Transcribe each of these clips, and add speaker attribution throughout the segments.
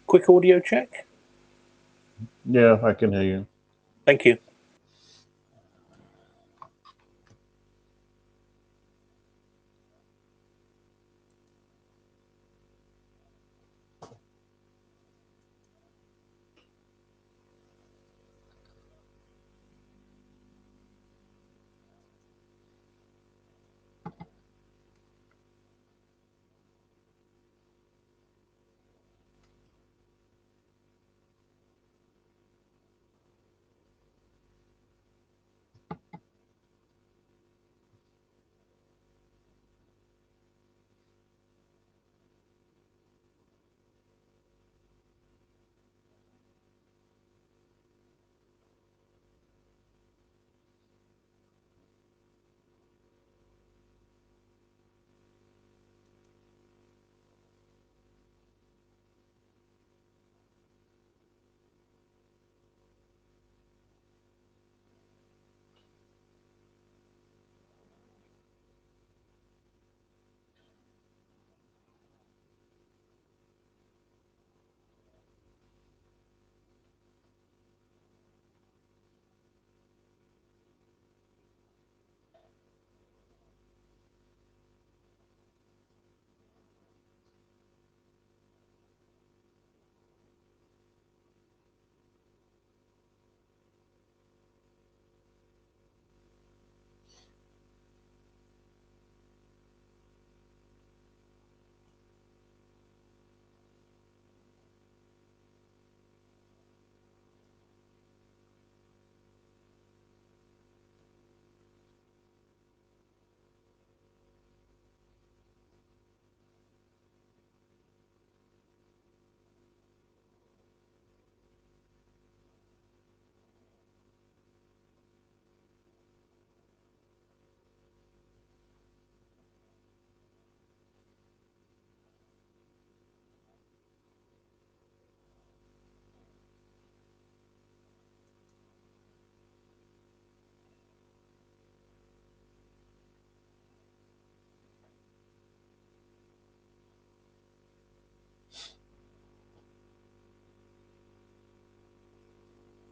Speaker 1: quick audio check?
Speaker 2: Yeah, I can hear you.
Speaker 1: Thank you.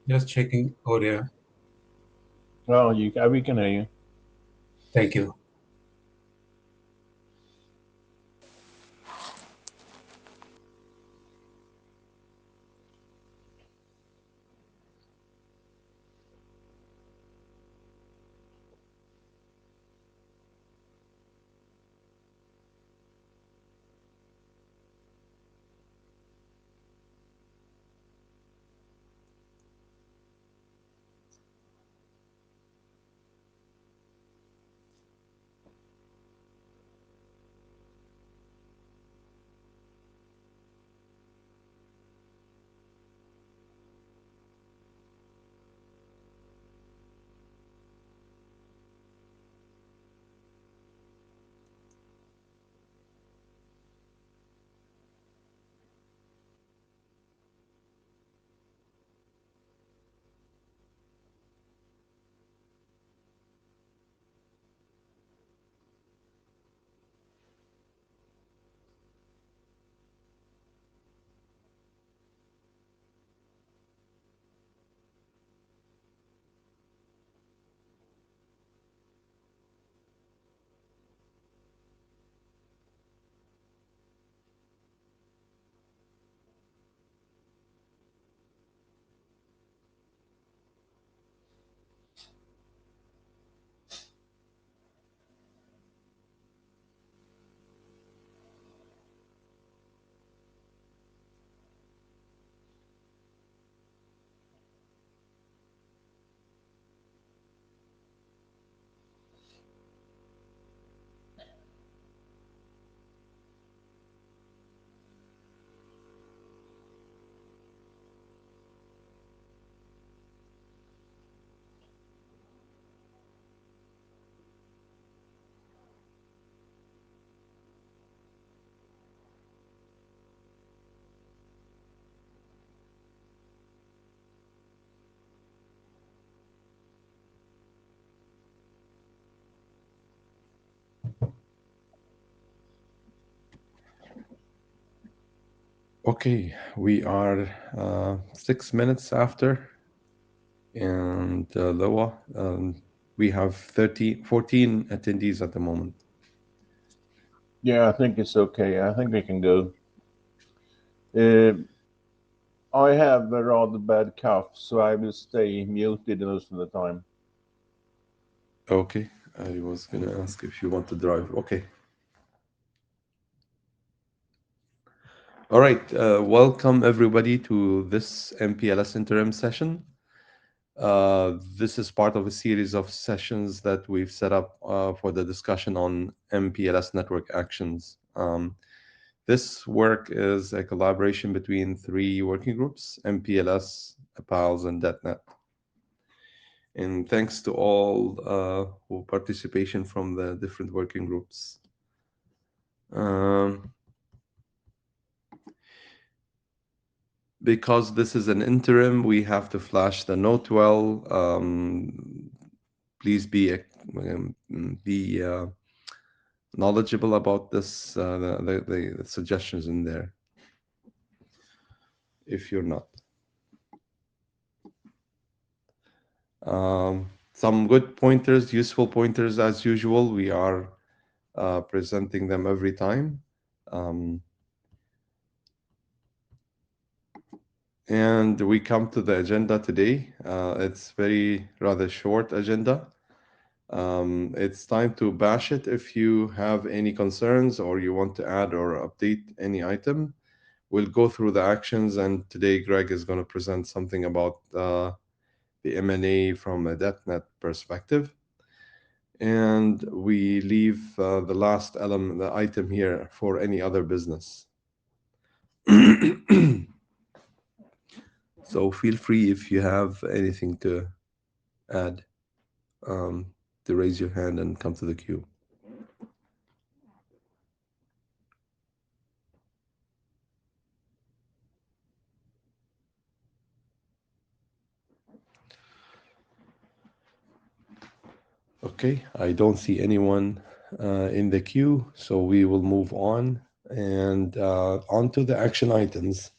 Speaker 3: Just checking audio.
Speaker 2: Oh, we can hear you.
Speaker 3: Thank you.
Speaker 4: Okay, we are 6 minutes after, and Loa, we have 14 attendees at the moment.
Speaker 2: Yeah, I think it's okay. I think we can go. I have a rather bad cough, so I will stay muted most of the time.
Speaker 4: Okay, I was going to ask if you want to drive. Okay. All right, welcome everybody to this MPLS interim session. This is part of a series of sessions that we've set up for the discussion on MPLS network actions. This work is a collaboration between 3 working groups, MPLS, PALS, and DetNet. And thanks to all who participation from the different working groups. Because this is an interim, we have to flash the note well. Please be knowledgeable about this, the suggestions in there, if you're not. Some good pointers, useful pointers as usual. We are presenting them every time. And we come to the agenda today. It's very rather short agenda. It's time to bash it. If you have any concerns or you want to add or update any item, we'll go through the actions. And today Greg is going to present something about the M&A from a DetNet perspective. And we leave the last element, the item here for any other business. So feel free if you have anything to add, to raise your hand and come to the queue. Okay, I don't see anyone in the queue, so we will move on and on to the action items.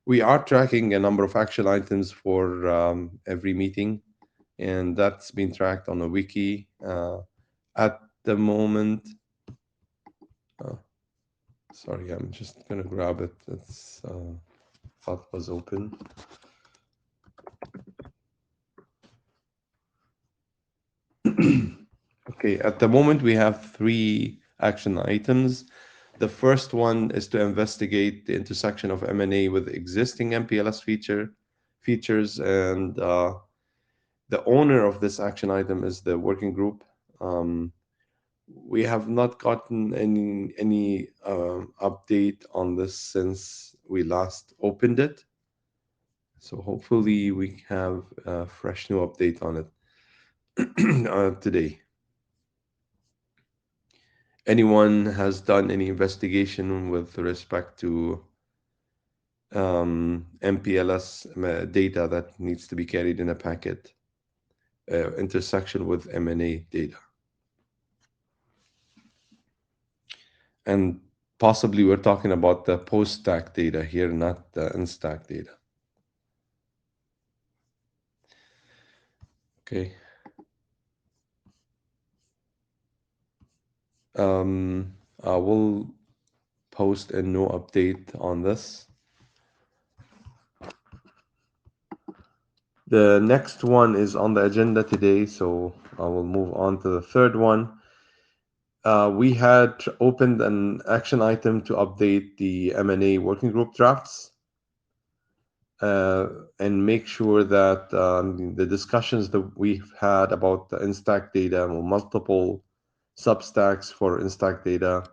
Speaker 4: We are tracking a number of action items for every meeting, and that's been tracked on a wiki. At the moment, sorry, I'm just gonna grab it. It's thought was open. Okay, at the moment we have 3 action items. The first one is to investigate the intersection of M&A with existing MPLS features, and the owner of this action item is the working group. We have not gotten any update on this since we last opened it. So hopefully we have a fresh new update on it today. Anyone has done any investigation with respect to MPLS data that needs to be carried in a packet, intersection with M&A data? And possibly we're talking about the post-stack data here, not the in-stack data. Okay. I will post a no update on this. The next one is on the agenda today, so I will move on to the third one. We had opened an action item to update the M&A working group drafts and make sure that the discussions that we've had about the Instack data, multiple substacks for Instack data,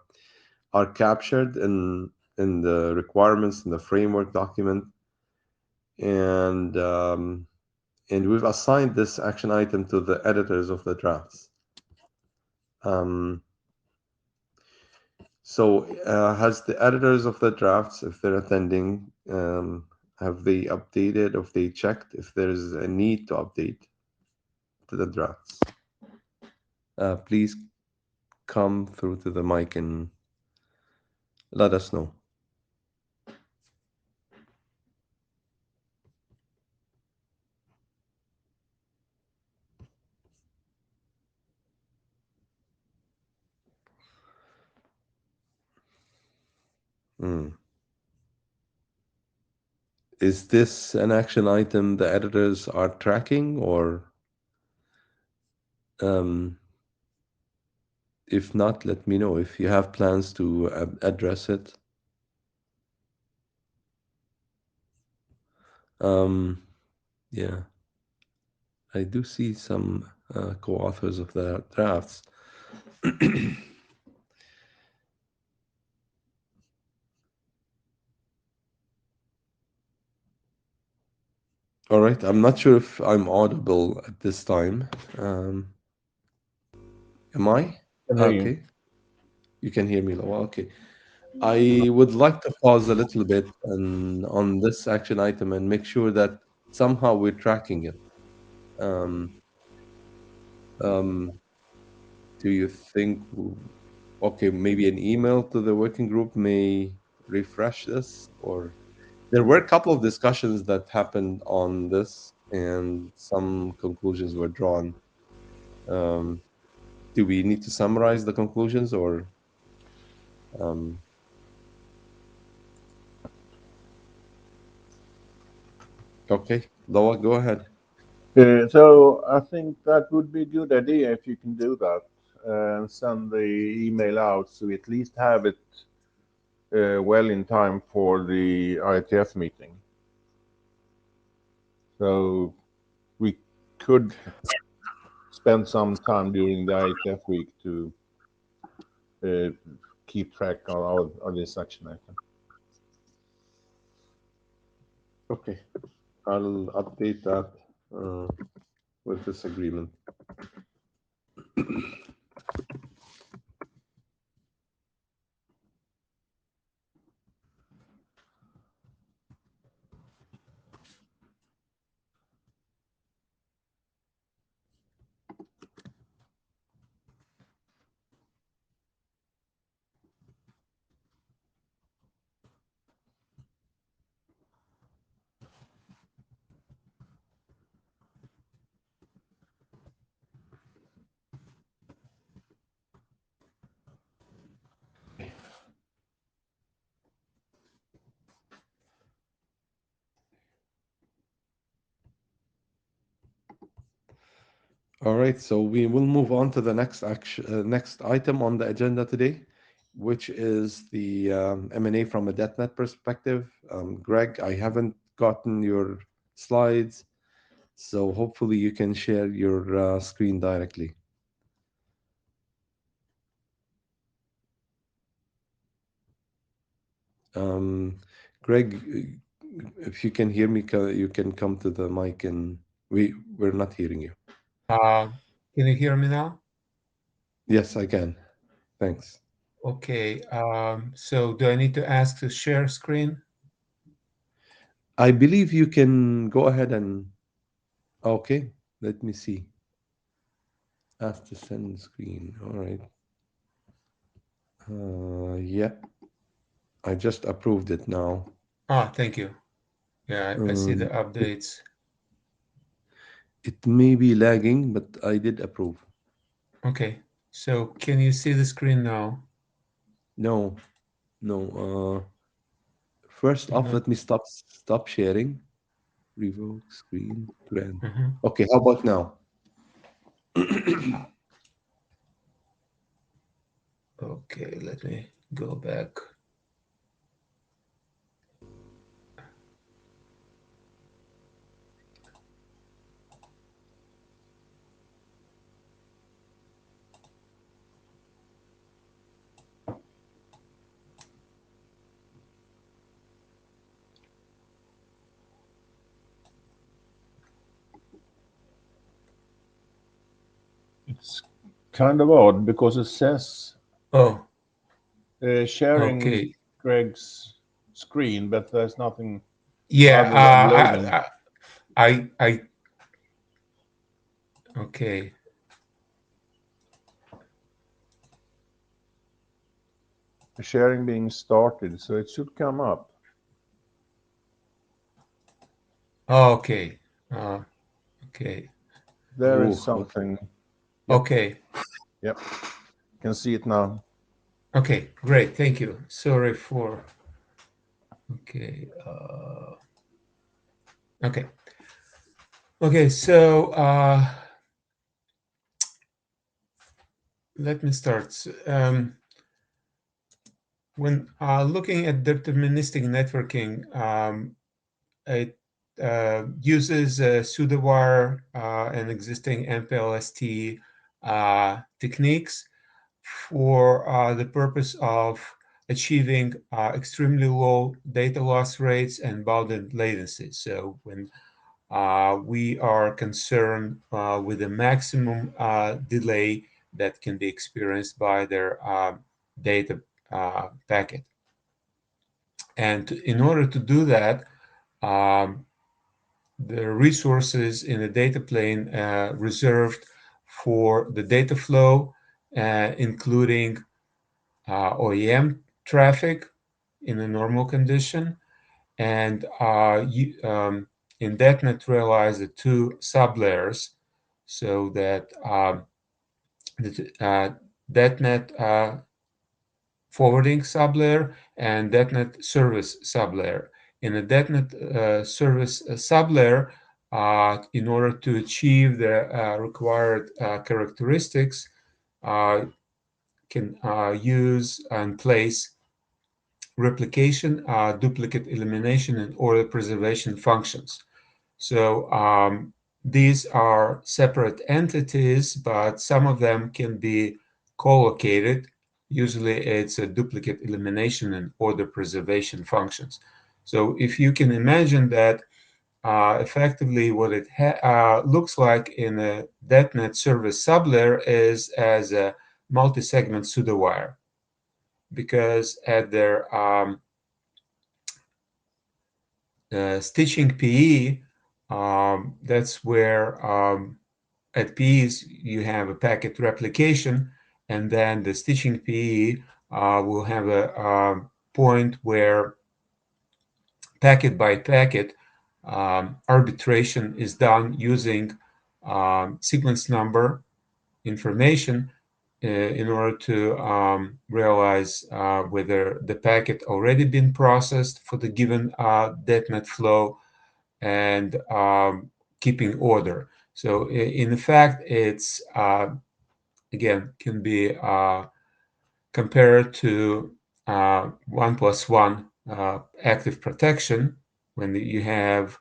Speaker 4: are captured in the requirements in the framework document. And we've assigned this action item to the editors of the drafts. So has the editors of the drafts, if they're attending, have they updated, or if they checked if there's a need to update to the drafts? Please come through to the mic and let us know. Hmm. Is this an action item the editors are tracking, or if not, let me know if you have plans to address it. Yeah, I do see some co-authors of the drafts. All right, I'm not sure if I'm audible at this time. Am I?
Speaker 2: Can hear you.
Speaker 4: Okay, you can hear me, Lawa. Okay. I would like to pause a little bit on this action item and make sure that somehow we're tracking it. Um, um, do you think, okay, maybe an email to the working group may refresh this? Or there were a couple of discussions that happened on this, and some conclusions were drawn. Um, do we need to summarize the conclusions, or um, okay, Lawa, go ahead.
Speaker 2: So I think that would be a good idea if you can do that and send the email out so we at least have it well in time for the IETF meeting. So we could spend some time during the IETF week to uh, keep track of this action item.
Speaker 4: Okay, I'll update that uh, with this agreement. All right, so we will move on to the next item on the agenda today, which is the M&A from a DetNet perspective. Greg, I haven't gotten your slides, so hopefully you can share your screen directly. Greg, if you can hear me, you can come to the mic, and we're not hearing you.
Speaker 3: Can you hear me now?
Speaker 4: Yes, I can. Thanks.
Speaker 3: Okay. So do I need to ask to share screen?
Speaker 4: I believe you can go ahead and okay. Let me see. Ask to send screen. All right. Yeah, I just approved it now.
Speaker 3: Thank you. Yeah, I see the
Speaker 4: Um,
Speaker 3: updates.
Speaker 4: it may be lagging, but I did approve.
Speaker 3: Okay. So can you see the screen now?
Speaker 4: No, no. First off,
Speaker 3: No.
Speaker 4: let me stop sharing. Revoke screen grant.
Speaker 3: Mhm.
Speaker 4: Okay, how about now?
Speaker 3: Okay, let me go back.
Speaker 2: It's kind of odd because it says
Speaker 3: Oh,
Speaker 2: sharing
Speaker 3: okay.
Speaker 2: Greg's screen, but there's nothing
Speaker 3: Yeah,
Speaker 2: other than loading.
Speaker 3: I okay.
Speaker 2: sharing being started, so it should come up.
Speaker 3: Okay. Okay.
Speaker 2: There
Speaker 4: Ooh,
Speaker 2: is something.
Speaker 4: Yep.
Speaker 3: Okay.
Speaker 2: Yep, can see it now.
Speaker 3: Okay. Great. Thank you. Sorry for. Okay. Okay. Okay. So let me start. When looking at deterministic networking, it uses pseudowire and existing MPLS-T techniques for the purpose of achieving extremely low data loss rates and bounded latency. So when we are concerned with the maximum delay that can be experienced by their data packet. And in order to do that, the resources in the data plane reserved for the data flow, including OEM traffic in a normal condition, and in DetNet realize the two sublayers so that the DetNet forwarding sublayer and DetNet service sublayer. In a DetNet service sublayer, in order to achieve the required characteristics, can use and place replication, duplicate elimination, and order preservation functions. So these are separate entities, but some of them can be co-located. Usually it's a duplicate elimination and order preservation functions. So if you can imagine that effectively what it looks like in a DetNet service sublayer is as a multi-segment pseudowire, because at their stitching PE, that's where at PEs you have a packet replication, and then the stitching PE will have a point where packet by packet arbitration is done using sequence number information in order to realize whether the packet already been processed for the given DetNet flow and keeping order. So in fact, it's again can be compared to 1+1 active protection when you have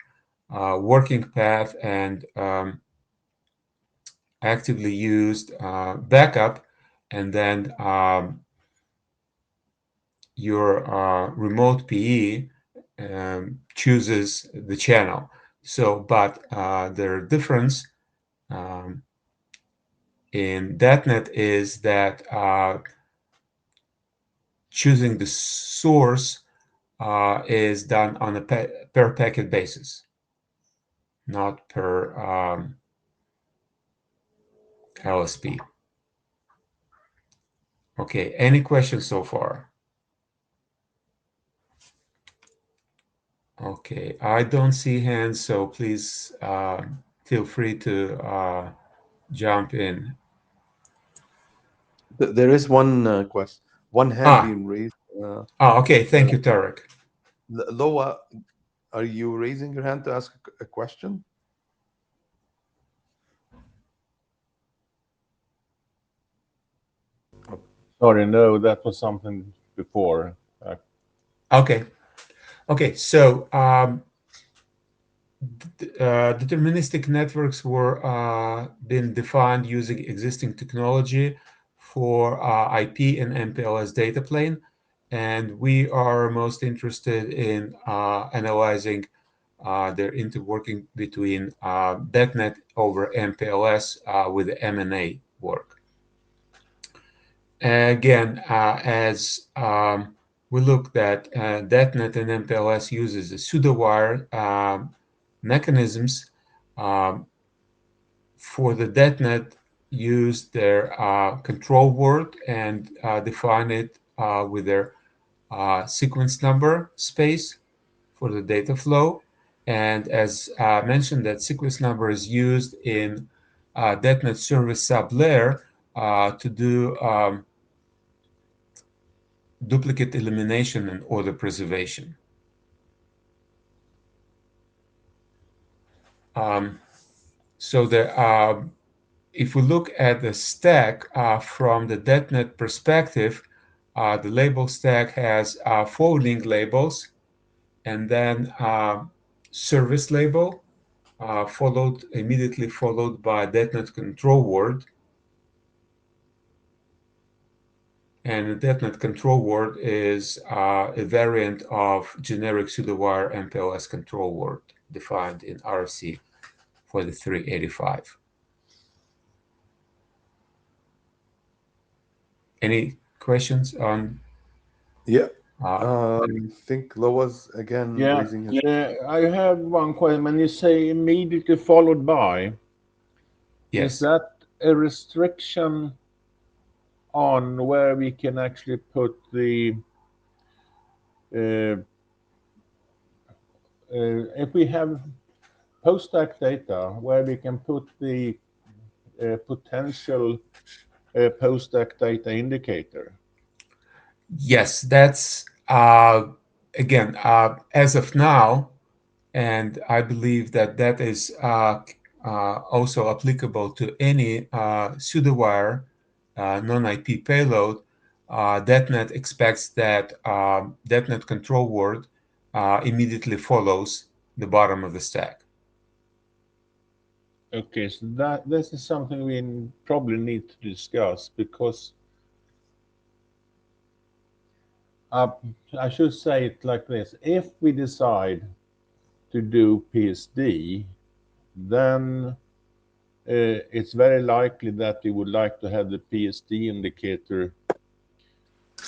Speaker 3: working path and actively used backup, and then your remote PE chooses the channel. So, but the difference in DetNet is that choosing the source is done on a per packet basis, not per LSP. Okay, any questions so far? Okay, I don't see hands, so please feel free to jump in.
Speaker 4: There is one question, one hand being raised.
Speaker 3: Okay, thank you, Tarek.
Speaker 4: Loa, are you raising your hand to ask a question?
Speaker 2: Sorry, no, that was something before.
Speaker 3: Okay, so deterministic networks were been defined using existing technology for IP and MPLS data plane, and we are most interested in analyzing their interworking between DetNet over MPLS with the M&A work. Again, as we looked at DetNet and MPLS uses a pseudowire mechanisms. For the DetNet, use their control word and define it with their sequence number space for the data flow. And as mentioned, that sequence number is used in DetNet service sublayer to do duplicate elimination and order preservation. So if we look at the stack from the DetNet perspective, the label stack has forwarding labels, and then service label, immediately followed by DetNet control word. And the DetNet control word is a variant of generic pseudowire MPLS control word defined in RFC 4385. Any questions on?
Speaker 4: Yeah. I think Loa's again raising his.
Speaker 2: I have one question. When you say immediately followed by,
Speaker 3: Yes.
Speaker 2: is that a restriction on where we can actually put the if we have post-stack data where we can put the potential post-stack data indicator?
Speaker 3: Yes, that's again as of now, and I believe that that is also applicable to any pseudowire non-IP payload. DetNet expects that DetNet control word immediately follows the bottom of the stack.
Speaker 2: Okay, so this is something we probably need to discuss, because I should say it like this: if we decide to do PSD, then it's very likely that we would like to have the PSD indicator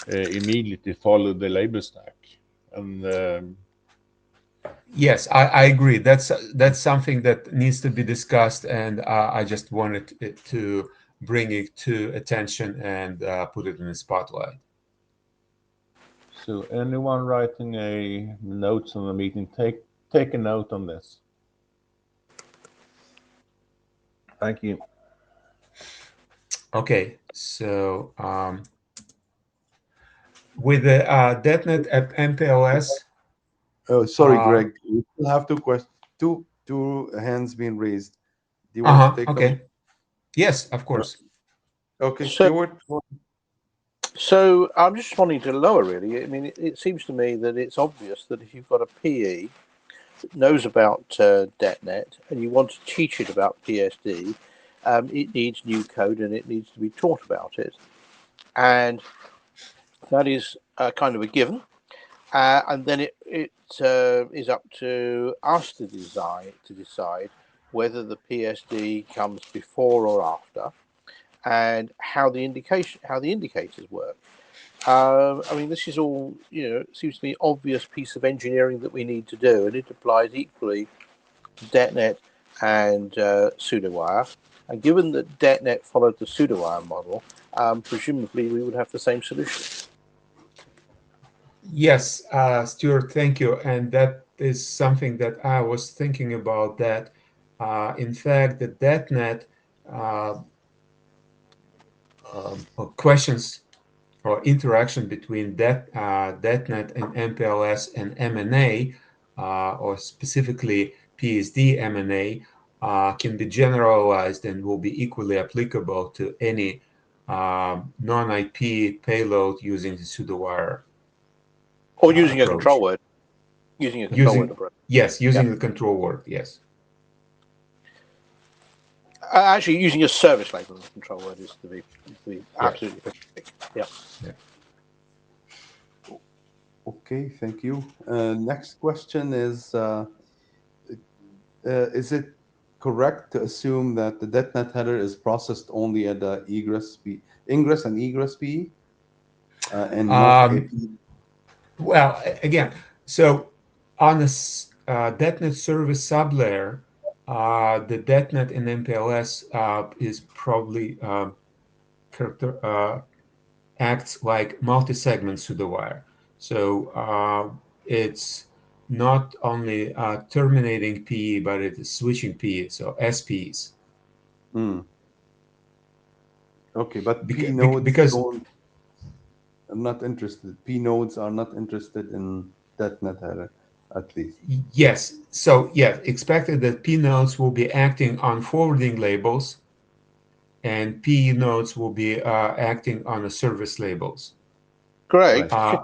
Speaker 2: immediately follow the label stack. And
Speaker 3: yes, I agree. That's something that needs to be discussed, and I just wanted to bring it to attention and put it in the spotlight.
Speaker 2: So anyone writing a notes on the meeting, take a note on this. Thank you.
Speaker 3: Okay, so with the DetNet MPLS.
Speaker 4: Oh, sorry, Greg. We still have two hands being raised. Do you want to take them?
Speaker 3: Okay. Yes, of course.
Speaker 4: Okay,
Speaker 5: So-
Speaker 4: Stuart.
Speaker 5: So I'm just responding to Loa, really. I mean, it seems to me that it's obvious that if you've got a PE that knows about DetNet and you want to teach it about PSD, it needs new code and it needs to be taught about it. And that is kind of a given. And then it is up to us to decide whether the PSD comes before or after, and how the indicators work. I mean, this is all, seems to be an obvious piece of engineering that we need to do, and it applies equally to DetNet and pseudowire. And given that DetNet followed the pseudowire model, presumably we would have the same solution.
Speaker 3: Yes, Stuart, thank you. And that is something that I was thinking about, that in fact, the DetNet questions or interaction between DetNet and MPLS and MNA, or specifically PSD MNA, can be generalized and will be equally applicable to any non-IP payload using the pseudowire.
Speaker 5: Or using
Speaker 3: approach.
Speaker 5: a control word. Using a control word approach.
Speaker 3: Yes, using the control word, yes.
Speaker 5: Actually, using a service label in the control word is to be absolutely specific. Yeah.
Speaker 4: Okay, thank you. Next question is it correct to assume that the DetNet header is processed only at the ingress and egress PE? And not AP?
Speaker 3: Well, again, so on this DetNet service sublayer, the DetNet in MPLS is probably acts like multi-segment pseudowire. So it's not only terminating PE, but it is switching PE, so SPs.
Speaker 4: Okay, but P
Speaker 3: Beca-
Speaker 4: nodes
Speaker 3: because
Speaker 4: are not interested. P nodes are not interested in .NET header, at least.
Speaker 3: yes, so yeah, expected that P nodes will be acting on forwarding labels, and P nodes will be acting on the service labels.
Speaker 5: Greg,
Speaker 3: Uh,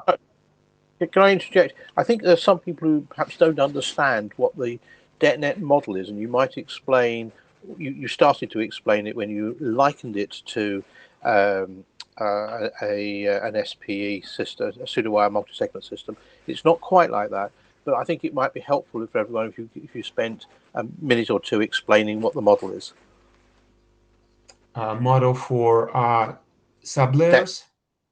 Speaker 5: can I interject? I think there's some people who perhaps don't understand what the DetNet model is, and you might explain. You started to explain it when you likened it to an SPE system, a pseudowire multi-segment system. It's not quite like that, but I think it might be helpful for everyone if you spent a minute or two explaining what the model is.
Speaker 3: Model for sublayers.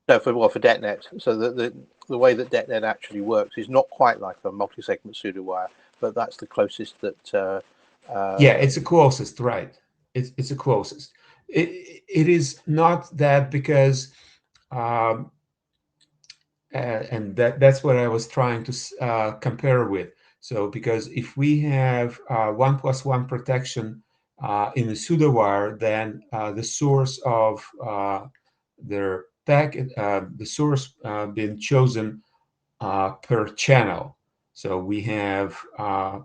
Speaker 5: No, for DetNet. So the way that DetNet actually works is not quite like a multi-segment pseudowire, but that's the closest that.
Speaker 3: Yeah, it's the closest, right? It's the closest. It is not that because, and that's what I was trying to compare with. So because if we have 1+1 protection in the pseudowire, then the source of their packet, the source being chosen per channel. So we have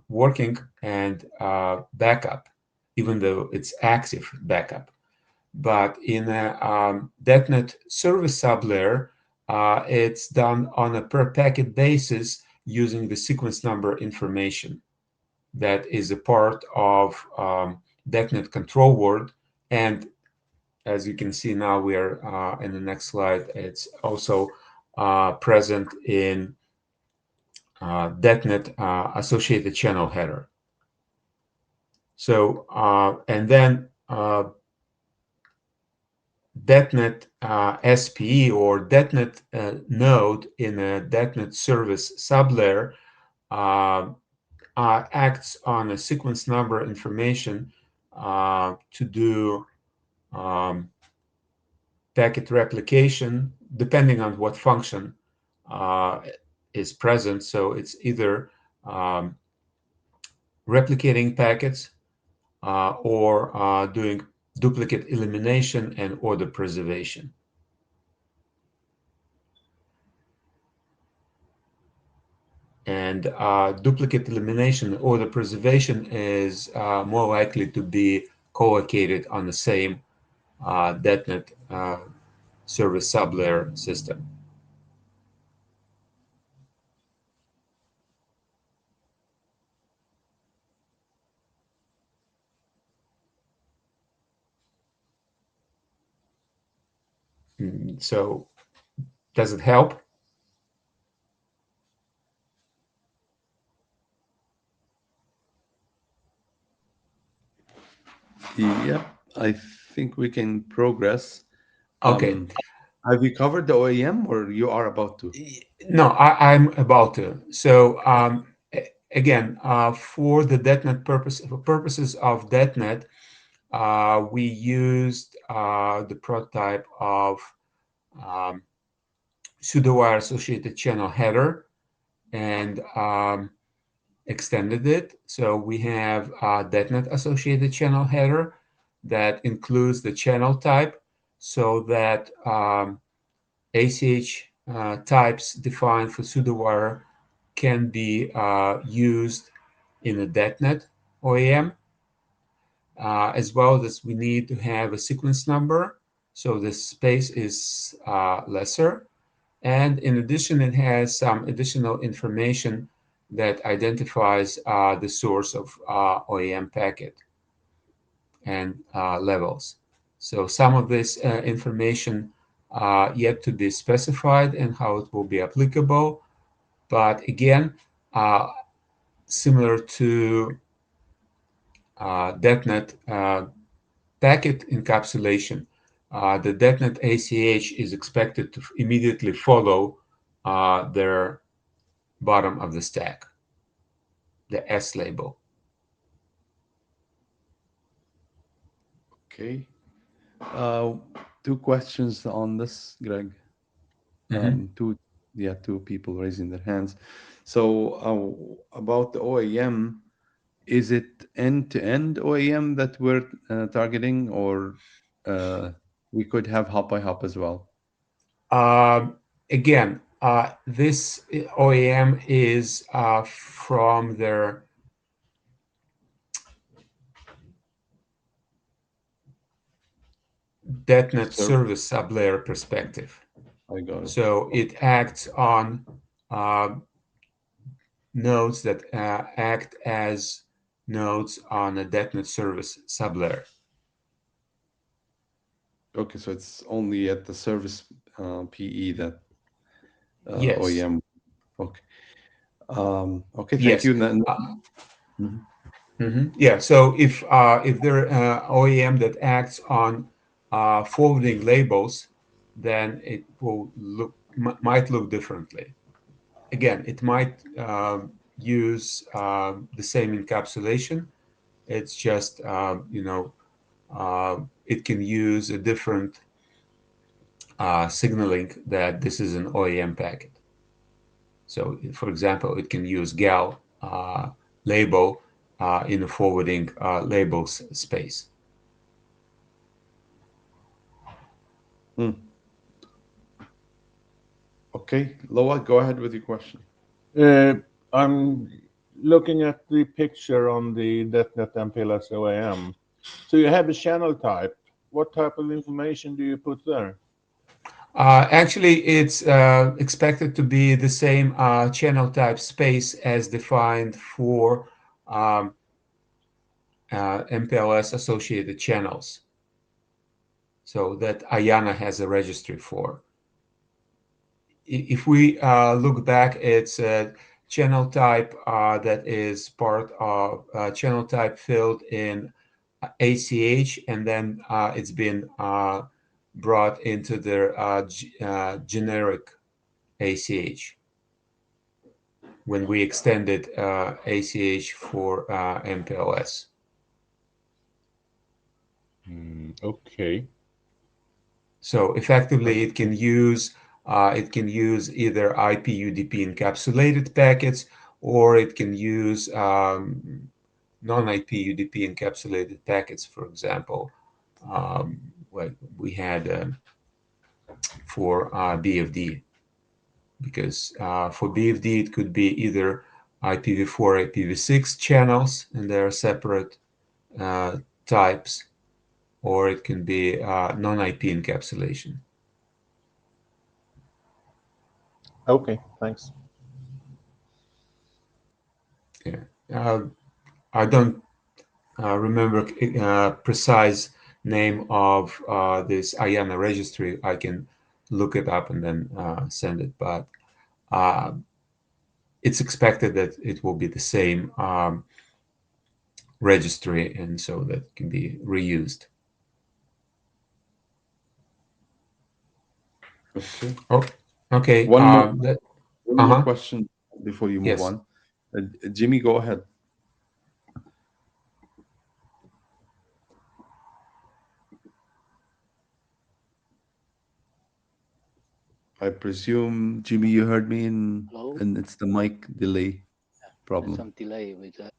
Speaker 3: working and backup, even though it's active backup. But in a DetNet service sublayer, it's done on a per packet basis using the sequence number information that is a part of DetNet control word. And as you can see now, we are in the next slide. It's also present in DetNet associated channel header. So, and then DetNet SPE or DetNet node in a DetNet service sublayer acts on a sequence number information to do packet replication depending on what function is present. So it's either replicating packets or doing duplicate elimination and order preservation. And duplicate elimination and order preservation is more likely to be co-located on the same DetNet service sublayer system. So does it help?
Speaker 4: Yeah, I think we can progress.
Speaker 3: Okay.
Speaker 4: Have you covered the OEM or you are about to?
Speaker 3: No, I'm about to. So again, for the DetNet purposes of DetNet, we used the prototype of pseudowire associated channel header and extended it. So we have a DetNet associated channel header that includes the channel type so that ACH types defined for pseudowire can be used in a DetNet OEM, as well as we need to have a sequence number, so the space is lesser. And in addition, it has some additional information that identifies the source of OEM packet and levels. So some of this information yet to be specified and how it will be applicable. But again, similar to DetNet packet encapsulation, the DetNet ACH is expected to immediately follow their bottom of the stack, the S label.
Speaker 4: Okay. Two questions on this, Greg. Two people raising their hands. So about the OAM, is it end-to-end OAM that we're targeting, or we could have hop by hop as well?
Speaker 3: Again, this OAM is from their DetNet service sublayer perspective.
Speaker 4: I got it.
Speaker 3: So it acts on nodes that act as nodes on a DetNet service sublayer.
Speaker 4: Okay, so it's only at the service PE that
Speaker 3: Yes.
Speaker 4: OEM. Okay. Okay. Thank
Speaker 3: Yes.
Speaker 4: you.
Speaker 3: Yeah. So if there OEM that acts on forwarding labels, then it will might look differently. Again, it might use the same encapsulation. It's just it can use a different signaling that this is an OEM packet. So, for example, it can use GAL label in the forwarding labels space.
Speaker 4: Okay, Loa, go ahead with your question.
Speaker 2: I'm looking at the picture on the DetNet MPLS OAM. So you have a channel type. What type of information do you put there?
Speaker 3: Actually, it's expected to be the same channel type space as defined for MPLS associated channels. So that IANA has a registry for. If we look back, it's a channel type that is part of channel type field in ACH, and then it's been brought into their generic ACH when we extended ACH for MPLS.
Speaker 2: Okay.
Speaker 3: So effectively, it can use either IP UDP encapsulated packets, or it can use non-IP UDP encapsulated packets. For example, what we had for BFD, because for BFD it could be either IPv4, IPv6 channels, and there are separate types, or it can be non-IP encapsulation.
Speaker 2: Okay, thanks.
Speaker 3: Yeah, I don't remember precise name of this IANA registry. I can look it up and then send it, but it's expected that it will be the same registry, and so that can be reused.
Speaker 4: Okay.
Speaker 3: Oh, okay.
Speaker 4: One more question before you move
Speaker 3: Yes.
Speaker 4: on. Jimmy, go ahead. I presume, Jimmy, you heard me, and it's the mic delay problem.
Speaker 6: Some delay with the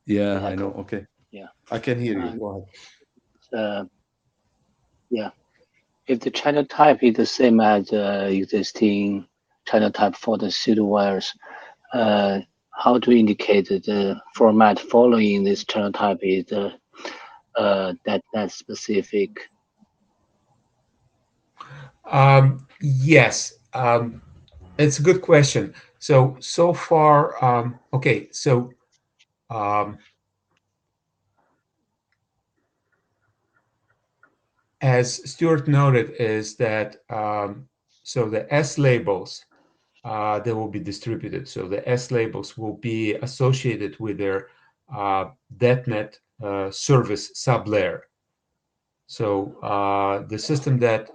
Speaker 4: Yeah, I know. Okay.
Speaker 6: Yeah.
Speaker 4: I can hear you. Go ahead.
Speaker 6: Yeah. If the channel type is the same as existing channel type for the pseudo wires, how to indicate the format following this channel type is that specific?
Speaker 3: Yes, it's a good question. So far, okay. So as Stuart noted, is that so the S labels they will be distributed. So the S labels will be associated with their DetNet service sublayer. So the system that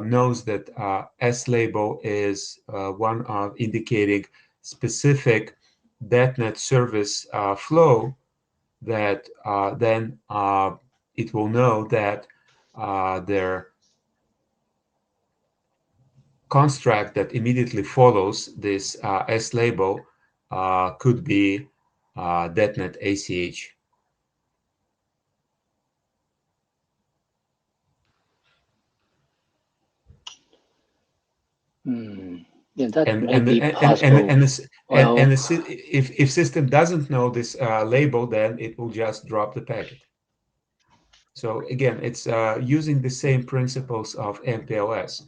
Speaker 3: knows that S label is one of indicating specific DetNet service flow, that then it will know that their construct that immediately follows this S label could be .NET ACH.
Speaker 6: Yeah, that may be possible.
Speaker 3: If system doesn't know this label, then it will just drop the packet. So again, it's using the same principles of MPLS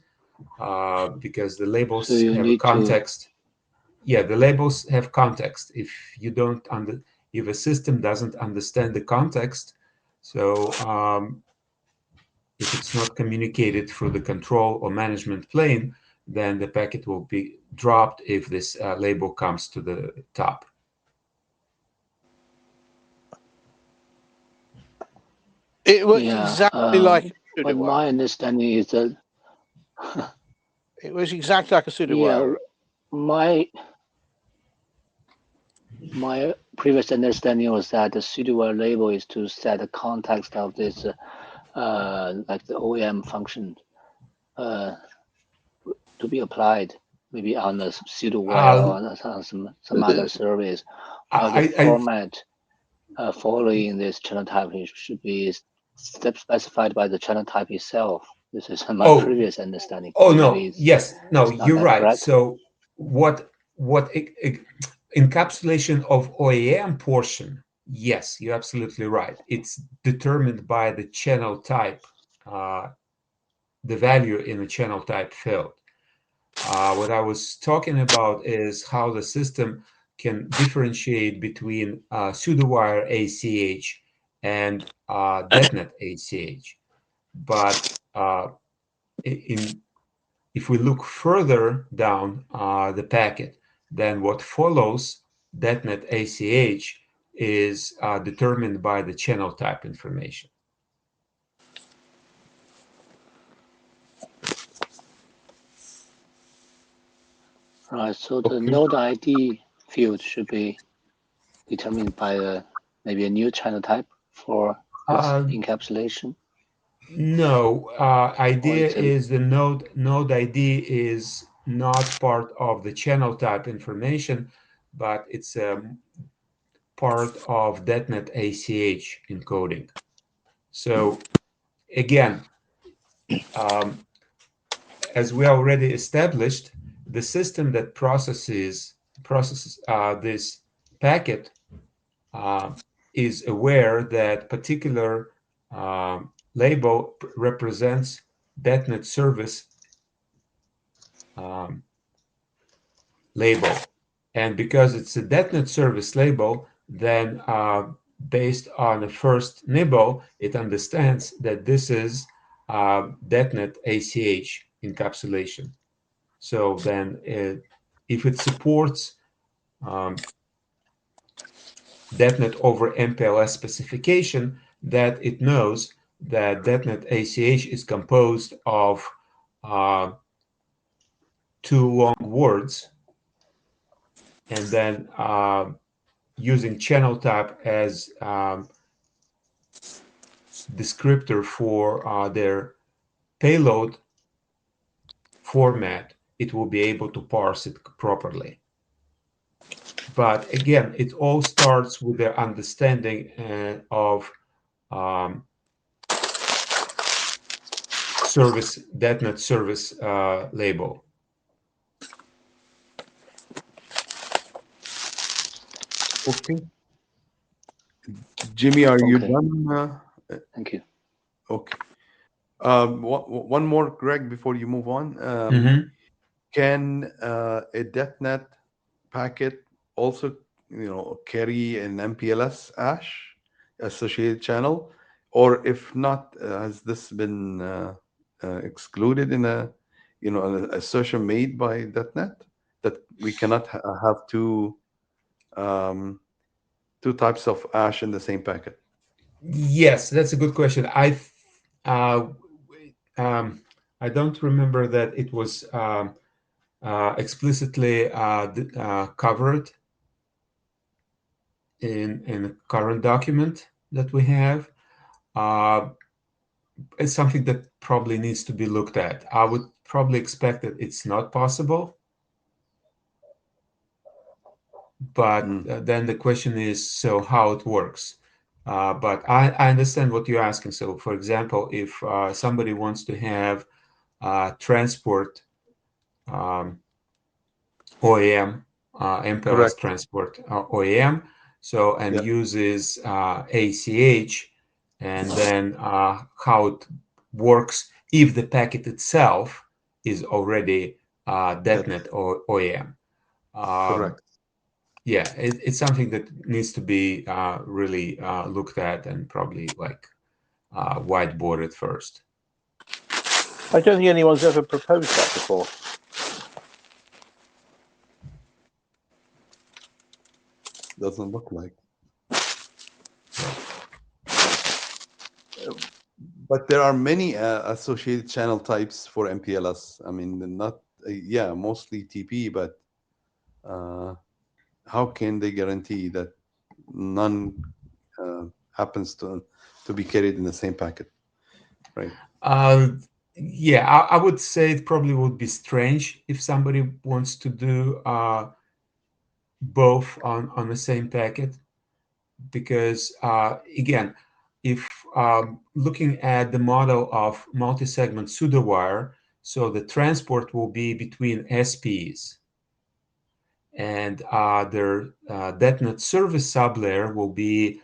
Speaker 3: because the labels have a context. Yeah, the labels have context. If you don't if a system doesn't understand the context, so if it's not communicated through the control or management plane, then the packet will be dropped if this label comes to the top.
Speaker 5: It was exactly like a
Speaker 6: but my understanding is that
Speaker 5: it was exactly like a pseudowire.
Speaker 6: My previous understanding was that the pseudowire label is to set the context of this, like the OEM function, to be applied maybe on the pseudowire or on some other service. The format following this channel type should be specified by the channel type itself. This is my previous understanding.
Speaker 3: Oh no! Yes, no, you're right.
Speaker 6: Correct?
Speaker 3: So what encapsulation of OEM portion? Yes, you're absolutely right. It's determined by the channel type, the value in the channel type field. What I was talking about is how the system can differentiate between pseudowire ACH and .NET ACH. But if we look further down the packet, then what follows .NET ACH is determined by the channel type information.
Speaker 6: Right. So the node ID field should be determined by maybe a new channel type for this encapsulation.
Speaker 3: No, idea is the node ID is not part of the channel type information, but it's part of .NET ACH encoding. So again, as we already established, the system that processes this packet is aware that particular label represents .NET service label. And because it's a .NET service label, then based on the first nibble, it understands that this is .NET ACH encapsulation. So then if it supports .NET over MPLS specification, that it knows that .NET ACH is composed of two long words, and then using channel type as descriptor for their payload format, it will be able to parse it properly. But again, it all starts with their understanding of service, .NET service label.
Speaker 4: Okay. Jimmy, are you done?
Speaker 6: Thank you.
Speaker 4: Okay. One more, Greg, before you move on. Can a .NET packet also, carry an MPLS hash associated channel, or if not, has this been excluded in an assertion made by .NET that we cannot have two types of hash in the same packet?
Speaker 3: Yes, that's a good question. I don't remember that it was explicitly covered in the current document that we have. it's something that probably needs to be looked at. I would probably expect that it's not possible. But then the question is, so how it works. But I understand what you're asking. So, for example, if somebody wants to have transport OEM, MPLS transport OEM, so and uses ACH, and then how it works if the packet itself is already DetNet or OEM.
Speaker 4: Correct.
Speaker 3: Yeah, it's something that needs to be really looked at and probably like whiteboarded first.
Speaker 5: I don't think anyone's ever proposed that before.
Speaker 4: Doesn't look like. But there are many associated channel types for MPLS. I mean, not mostly TP, but how can they guarantee that none happens to be carried in the same packet, right?
Speaker 3: Yeah, I would say it probably would be strange if somebody wants to do both on the same packet, because again, if looking at the model of multi-segment pseudowire, so the transport will be between SPs, and their DetNet service sublayer will be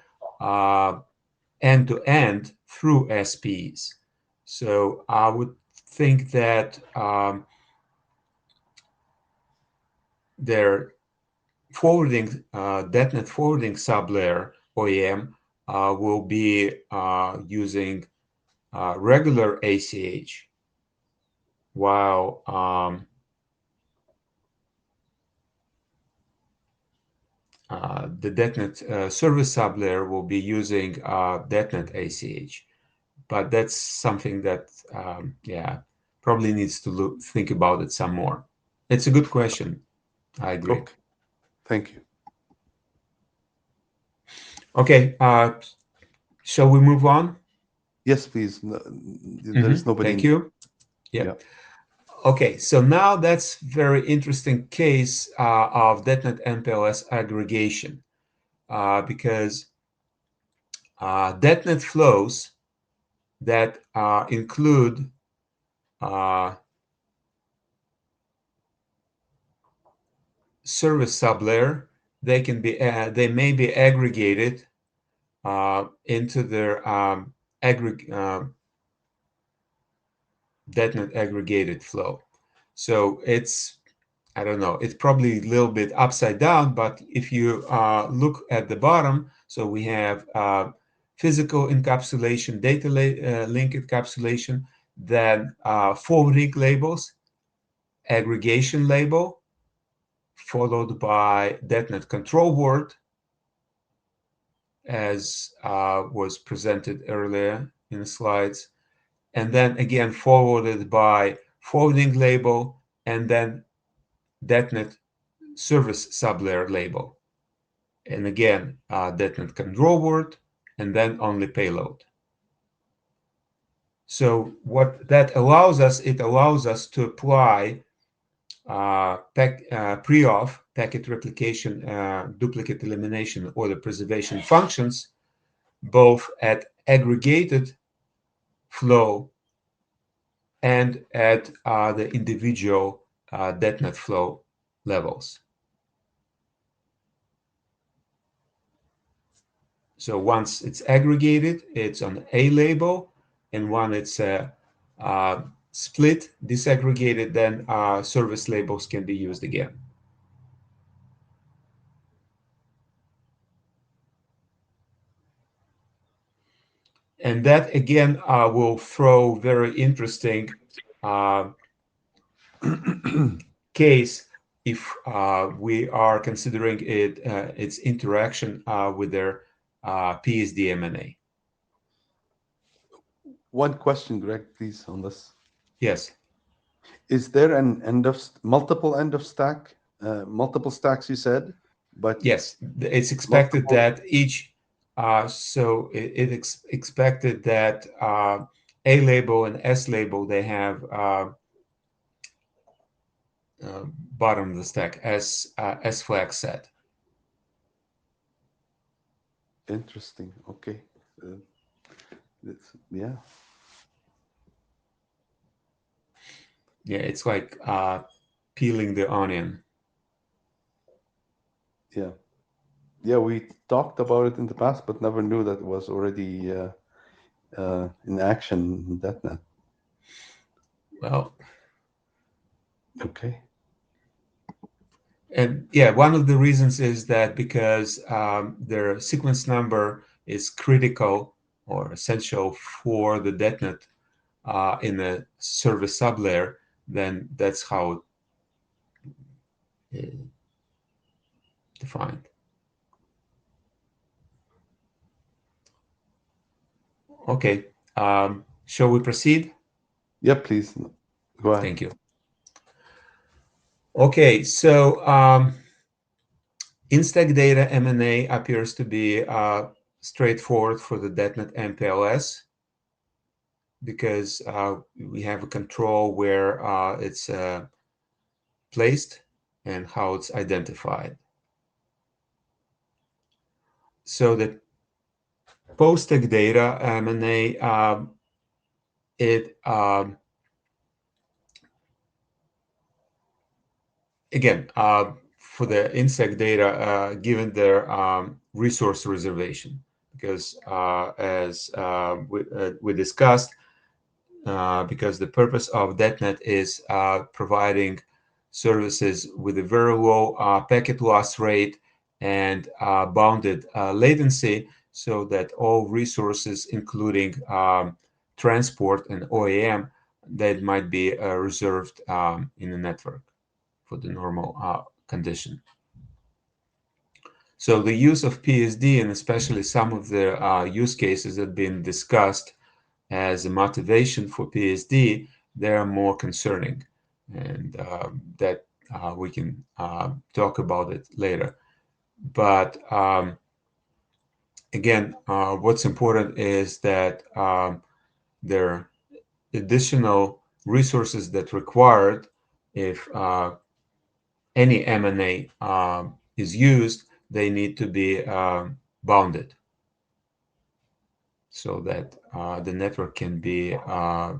Speaker 3: end-to-end through SPs. So I would think that their forwarding DetNet forwarding sublayer OEM will be using regular ACH, while the DetNet service sublayer will be using DetNet ACH. But that's something that, probably needs to think about it some more. It's a good question. I agree.
Speaker 4: Okay. Thank you.
Speaker 3: Okay. Shall we move on?
Speaker 4: Yes, please. There is nobody.
Speaker 3: Thank you. Yeah. Okay, so now that's very interesting case of DetNet MPLS aggregation, because DetNet flows that include service sublayer, they may be aggregated into their DetNet aggregated flow. So it's, I don't know, it's probably a little bit upside down, but if you look at the bottom, so we have physical encapsulation, data link encapsulation, then forwarding labels, aggregation label, followed by DetNet control word, as was presented earlier in the slides, and then again forwarded by forwarding label, and then DetNet service sublayer label, and again DetNet control word, and then only payload. So what that allows us, it allows us to apply pre-auth, packet replication, duplicate elimination, or the preservation functions, both at aggregated flow and at the individual DetNet flow levels. So once it's aggregated, it's on A label, and when it's split, disaggregated, then service labels can be used again. And that again will throw very interesting case if we are considering its interaction with their PSD-MNA.
Speaker 4: One question, Greg, please, on this.
Speaker 3: Yes.
Speaker 4: Is there an multiple end of stack, multiple stacks? You said, but
Speaker 3: yes, it's expected that each. So it's expected that A label and S label, they have bottom of the stack S flag set.
Speaker 4: Interesting. Okay. Yeah.
Speaker 3: Yeah, it's like peeling the onion.
Speaker 4: Yeah. Yeah, we talked about it in the past, but never knew that it was already in action in .NET.
Speaker 3: Well,
Speaker 4: Okay.
Speaker 3: and yeah, one of the reasons is that because their sequence number is critical or essential for the .NET in the service sublayer, then that's how it's defined. Okay, shall we proceed?
Speaker 4: Yeah, please go ahead.
Speaker 3: Thank you. Okay, so in-stack data M&A appears to be straightforward for the .NET MPLS because we have a control where it's placed and how it's identified. So the post-stack data M&A, it again, for the in-stack data, given their resource reservation, because as we discussed, because the purpose of .NET is providing services with a very low packet loss rate and bounded latency, so that all resources, including transport and OAM, that might be reserved in the network for the normal condition. So the use of PSD, and especially some of the use cases that have been discussed as a motivation for PSD, they are more concerning, and that we can talk about it later. But again, what's important is that there are additional resources that required if any M&A is used, they need to be bounded so that the network can be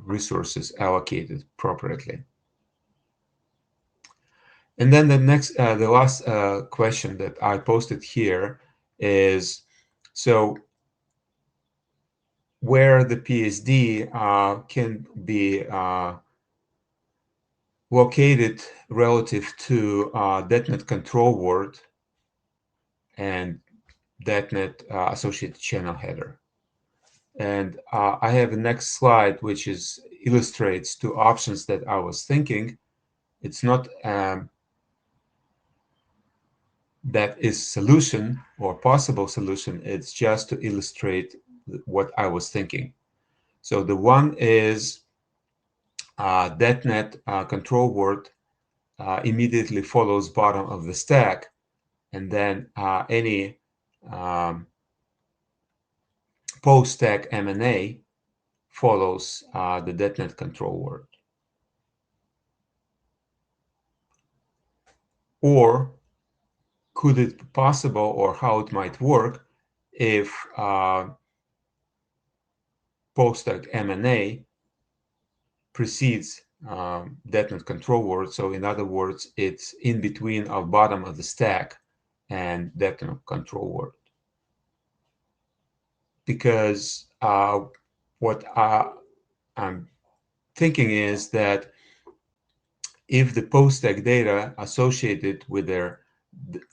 Speaker 3: resources allocated appropriately. And then the last question that I posted here is, so where the PSD can be located relative to .NET control word and .NET associated channel header. And I have a next slide, which illustrates two options that I was thinking. It's not that is solution or possible solution. It's just to illustrate what I was thinking. So the one is .NET control word immediately follows bottom of the stack, and then any post-stack M&A follows the .NET control word. Or could it be possible, or how it might work, if post-stack M&A precedes .NET control word? So in other words, it's in between of bottom of the stack and .NET control word. Because what I'm thinking is that if the post-stack data associated with their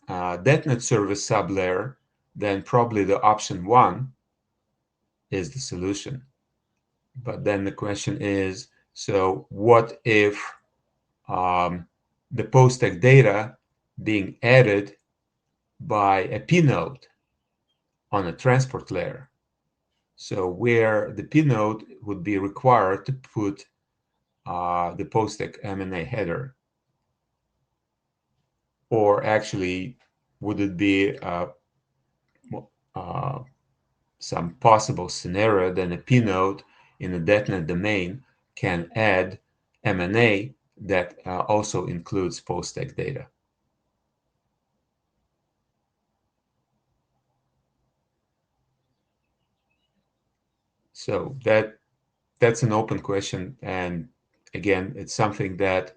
Speaker 3: .NET service sublayer, then probably the option 1 is the solution. But then the question is, so what if the post-stack data being added by a P node on a transport layer? So where the P node would be required to put the post-stack M&A header. Or actually, would it be some possible scenario, then a P node in a DetNet domain can add M&A that also includes post-tech data. So that's an open question, and again, it's something that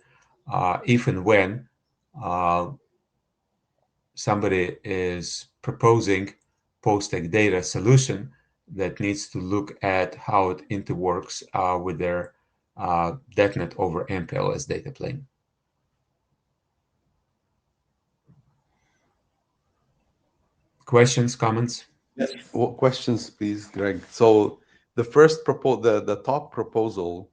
Speaker 3: if and when somebody is proposing post-tech data solution, that needs to look at how it interworks with their DetNet over MPLS data plane. Questions, comments?
Speaker 4: Yes. Well, questions, please, Greg. So the first the top proposal,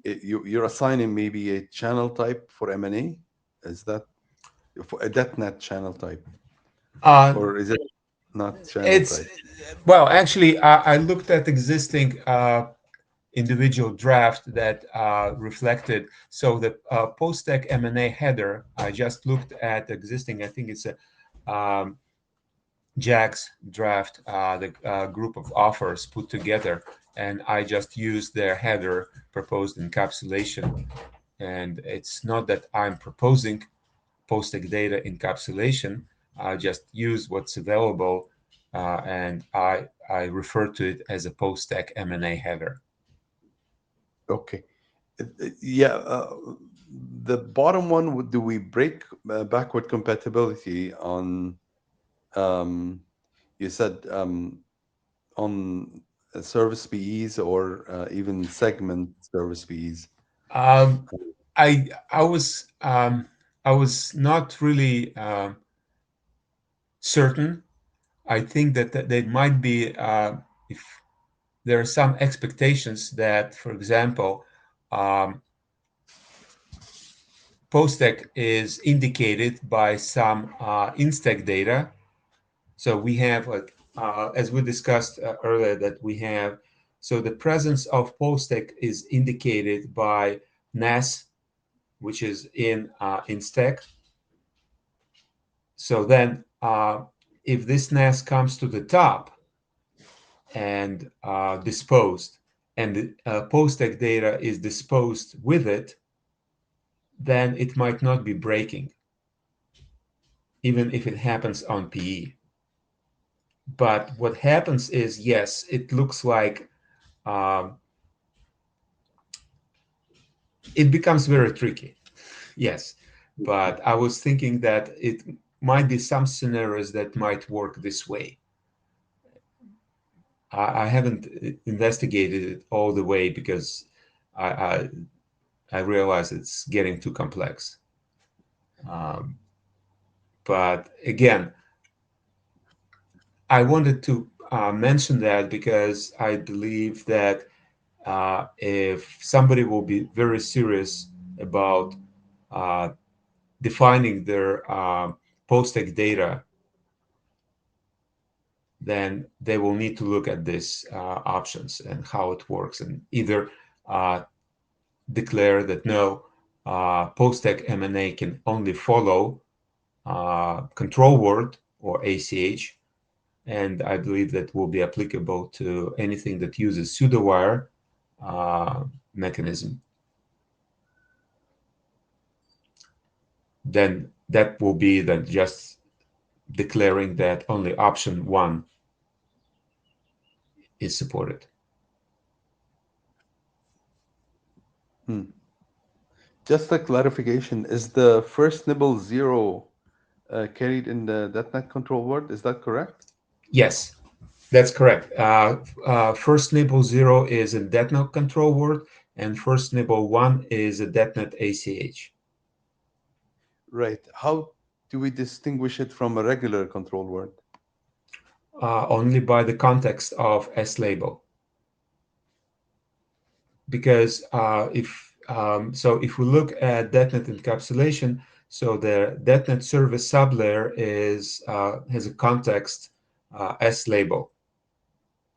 Speaker 4: you're assigning maybe a channel type for M&A. Is that for a DetNet channel type, or is it not channel type?
Speaker 3: Well, actually, I looked at existing individual draft that reflected. So the post-tech M&A header, I just looked at existing. I think it's a Jack's draft, the group of offers put together, and I just used their header proposed encapsulation. And it's not that I'm proposing post-tech data encapsulation. I just use what's available, and I refer to it as a post-tech M&A header.
Speaker 4: Okay. Yeah. The bottom one, do we break backward compatibility on? You said on service PEs or even segment service PEs.
Speaker 3: I was not really certain. I think that they might be if there are some expectations that, for example, post-tech is indicated by some instech data. So we have, as we discussed earlier, that we have, so the presence of post-tech is indicated by NAS, which is in instech. So then if this NAS comes to the top and disposed, and the post-tech data is disposed with it, then it might not be breaking, even if it happens on PE. But what happens is, yes, it looks like it becomes very tricky. Yes, but I was thinking that it might be some scenarios that might work this way. I haven't investigated it all the way because I realize it's getting too complex. But again, I wanted to mention that because I believe that if somebody will be very serious about defining their post-tech data, then they will need to look at these options and how it works, and either declare that no, post-tech M&A can only follow control word or ACH, and I believe that will be applicable to anything that uses pseudowire mechanism. Then that will be then just declaring that only option 1 is supported.
Speaker 4: Just a clarification, is the first nibble 0 carried in the DetNet control word? Is that correct?
Speaker 3: Yes, that's correct. First nibble 0 is a DetNet control word, and first nibble 1 is a DetNet ACH.
Speaker 4: Right. How do we distinguish it from a regular control word?
Speaker 3: Only by the context of S label. Because if we look at DetNet encapsulation, so the DetNet service sublayer has a context S label.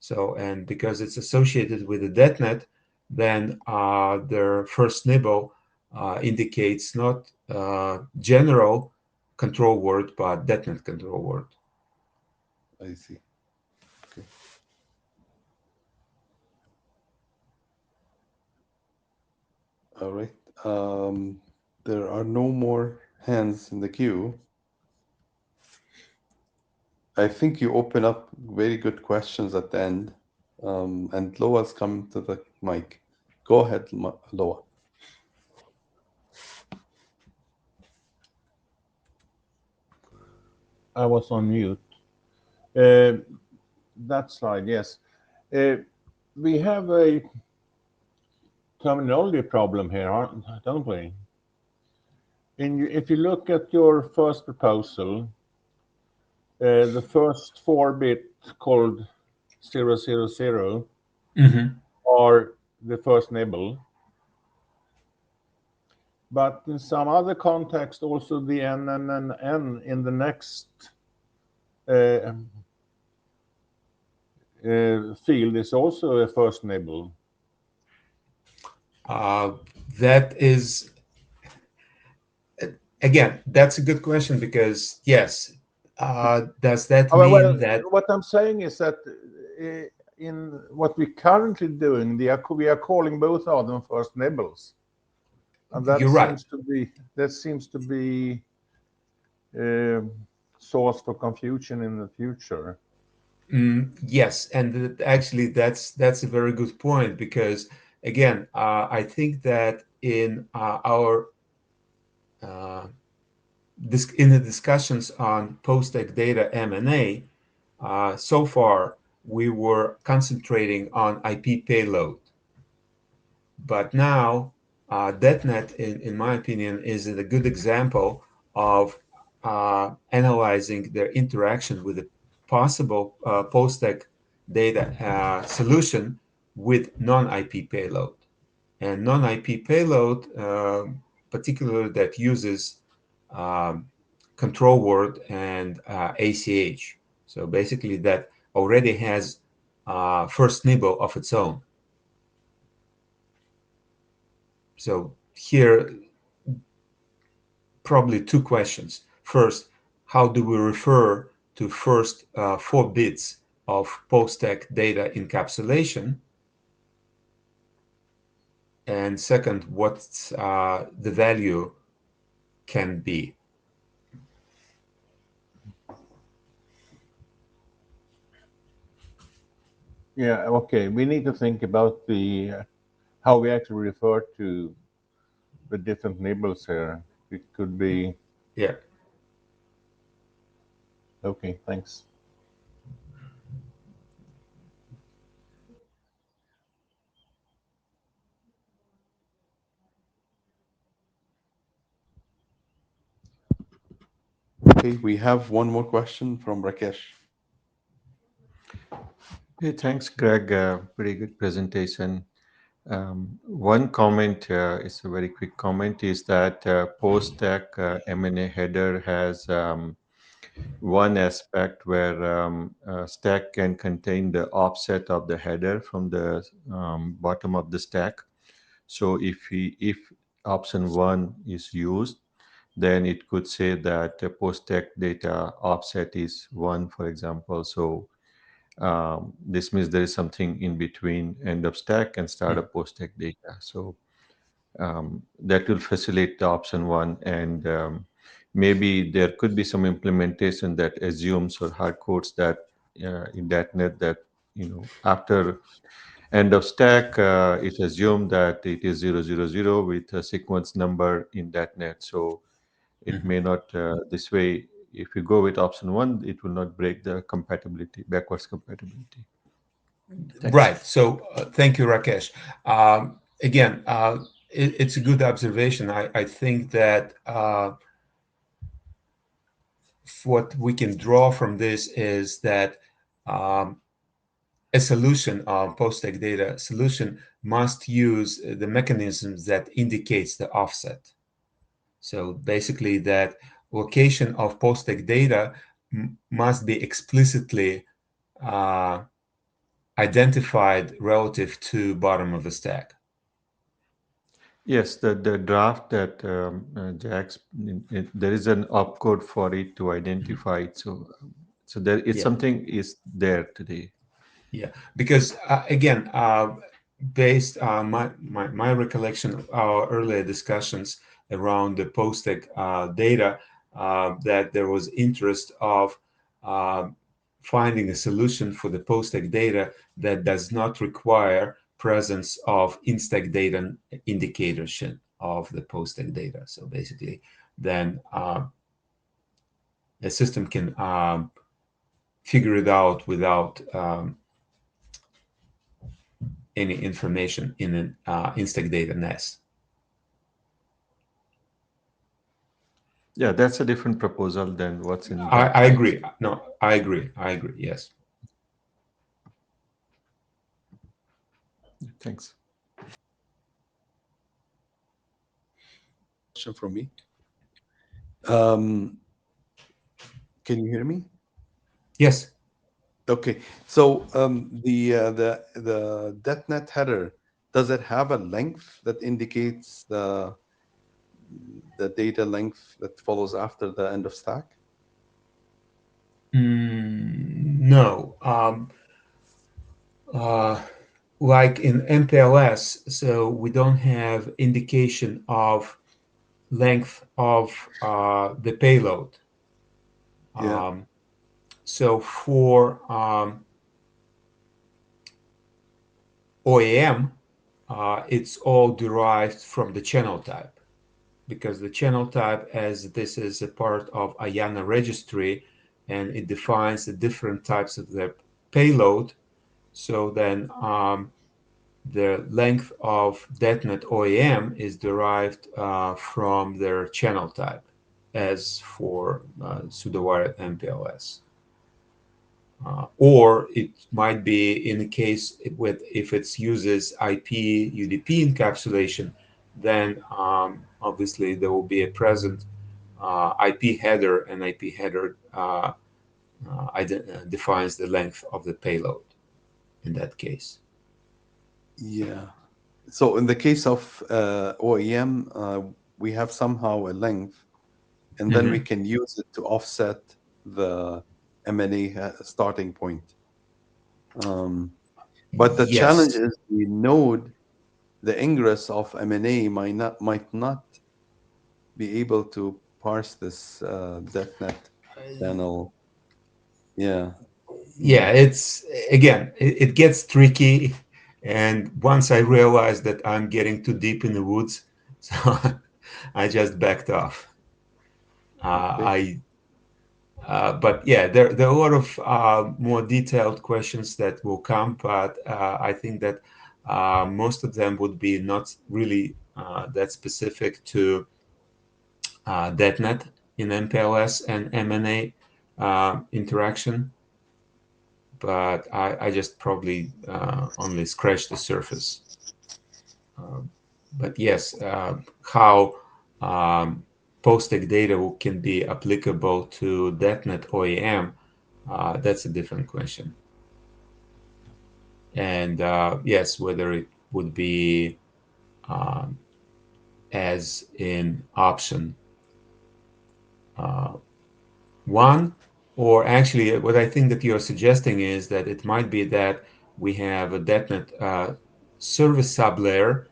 Speaker 3: So, and because it's associated with the DetNet, then their first nibble indicates not general control word, but DetNet control word.
Speaker 4: I see. Okay. All right. There are no more hands in the queue. I think you open up very good questions at the end. And Loa's come to the mic. Go ahead, Loa.
Speaker 2: I was on mute. That slide, yes. We have a terminology problem here, don't we? If you look at your first proposal, the first 4-bit called 000 are the first nibble. But in some other context, also the N and N in the next field is also a first nibble.
Speaker 3: That is, again, that's a good question because, yes, does that mean that...
Speaker 2: What I'm saying is that in what we're currently doing, we are calling both of them first nibbles. And that
Speaker 3: You're right.
Speaker 2: seems to be source for confusion in the future.
Speaker 3: Yes, and actually that's a very good point because again, I think that in our in the discussions on post-tech data M&A, so far we were concentrating on IP payload, but now DetNet, in my opinion, is a good example of analyzing their interaction with a possible post-tech data solution with non-IP payload. And non-IP payload, particularly that uses control word and ACH. So basically that already has first nibble of its own. So here, probably two questions. First, how do we refer to first 4 bits of post-tech data encapsulation? And second, what the value can be?
Speaker 2: Yeah, okay. We need to think about how we actually refer to the different nibbles here. It could be...
Speaker 3: Yeah.
Speaker 2: Okay, thanks.
Speaker 4: Okay, we have one more question from Rakesh.
Speaker 7: Hey, thanks, Greg. Pretty good presentation. One comment is a very quick comment is that post-tech M&A header has one aspect where stack can contain the offset of the header from the bottom of the stack. So if option 1 is used, then it could say that post-tech data offset is 1, for example. So this means there is something in between end of stack and start of post-tech data. So that will facilitate the option 1, and maybe there could be some implementation that assumes or hard codes that in .NET that after end of stack it assumed that it is 000 with a sequence number in .NET. So it may not this way. If you go with option 1, it will not break the compatibility, backwards compatibility. Thanks.
Speaker 3: Right. So thank you, Rakesh. Again, it's a good observation. I think that what we can draw from this is that a solution, post-tech data solution, must use the mechanisms that indicates the offset. So basically that location of post-tech data must be explicitly identified relative to bottom of the stack.
Speaker 7: Yes, the draft that Jack's, there is an opcode for it to identify it. So there is something is there today.
Speaker 3: Yeah, because again, based on my recollection of our earlier discussions around the POSTEC data, that there was interest of finding a solution for the POSTEC data that does not require presence of Instack data indication of the POSTEC data. So basically, then the system can figure it out without any information in an Instack data nest.
Speaker 7: Yeah, that's a different proposal than what's in.
Speaker 3: I agree. No, I agree. Yes.
Speaker 7: Thanks.
Speaker 4: Question from me. Can you hear me?
Speaker 3: Yes.
Speaker 4: Okay. So the DetNet header, does it have a length that indicates the data length that follows after the end of stack?
Speaker 3: No. Like in MPLS, so we don't have indication of length of the payload.
Speaker 4: Yeah.
Speaker 3: So for OAM, it's all derived from the channel type, because the channel type, as this is a part of IANA registry, and it defines the different types of the payload. So then the length of DetNet OAM is derived from their channel type, as for pseudo-wired MPLS. Or it might be in the case with, if it uses IP UDP encapsulation, then obviously there will be a present IP header, and IP header defines the length of the payload in that case.
Speaker 4: Yeah. So in the case of OEM, we have somehow a length, and then we can use it to offset the M&A starting point. But the challenge is the node, the ingress of M&A might not be able to parse this DetNet channel. Yeah.
Speaker 3: Yeah, it's again, it gets tricky, and once I realized that I'm getting too deep in the woods, so I just backed off. But yeah, there are a lot of more detailed questions that will come, but I think that most of them would be not really that specific to DetNet in MPLS and MNA interaction. But I just probably only scratched the surface. But yes, how POSTEC data can be applicable to DetNet OEM, that's a different question. And yes, whether it would be as in option 1, or actually what I think that you're suggesting is that it might be that we have a DetNet service sublayer,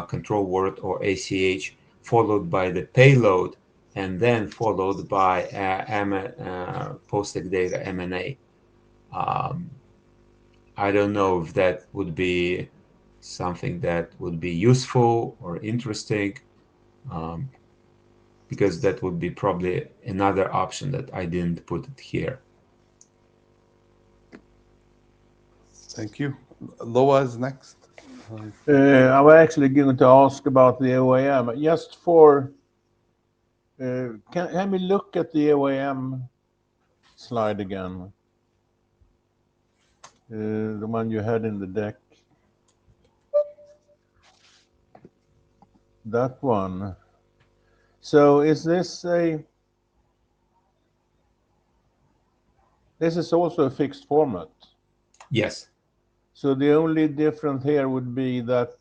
Speaker 3: control word or ACH, followed by the payload, and then followed by POSTEC data MNA. I don't know if that would be something that would be useful or interesting, because that would be probably another option that I didn't put it here.
Speaker 4: Thank you. Loa is next.
Speaker 2: I was actually going to ask about the OAM. Just for, can we look at the OAM slide again? The one you had in the deck. That one. So is this this is also a fixed format?
Speaker 3: Yes.
Speaker 2: So the only difference here would be that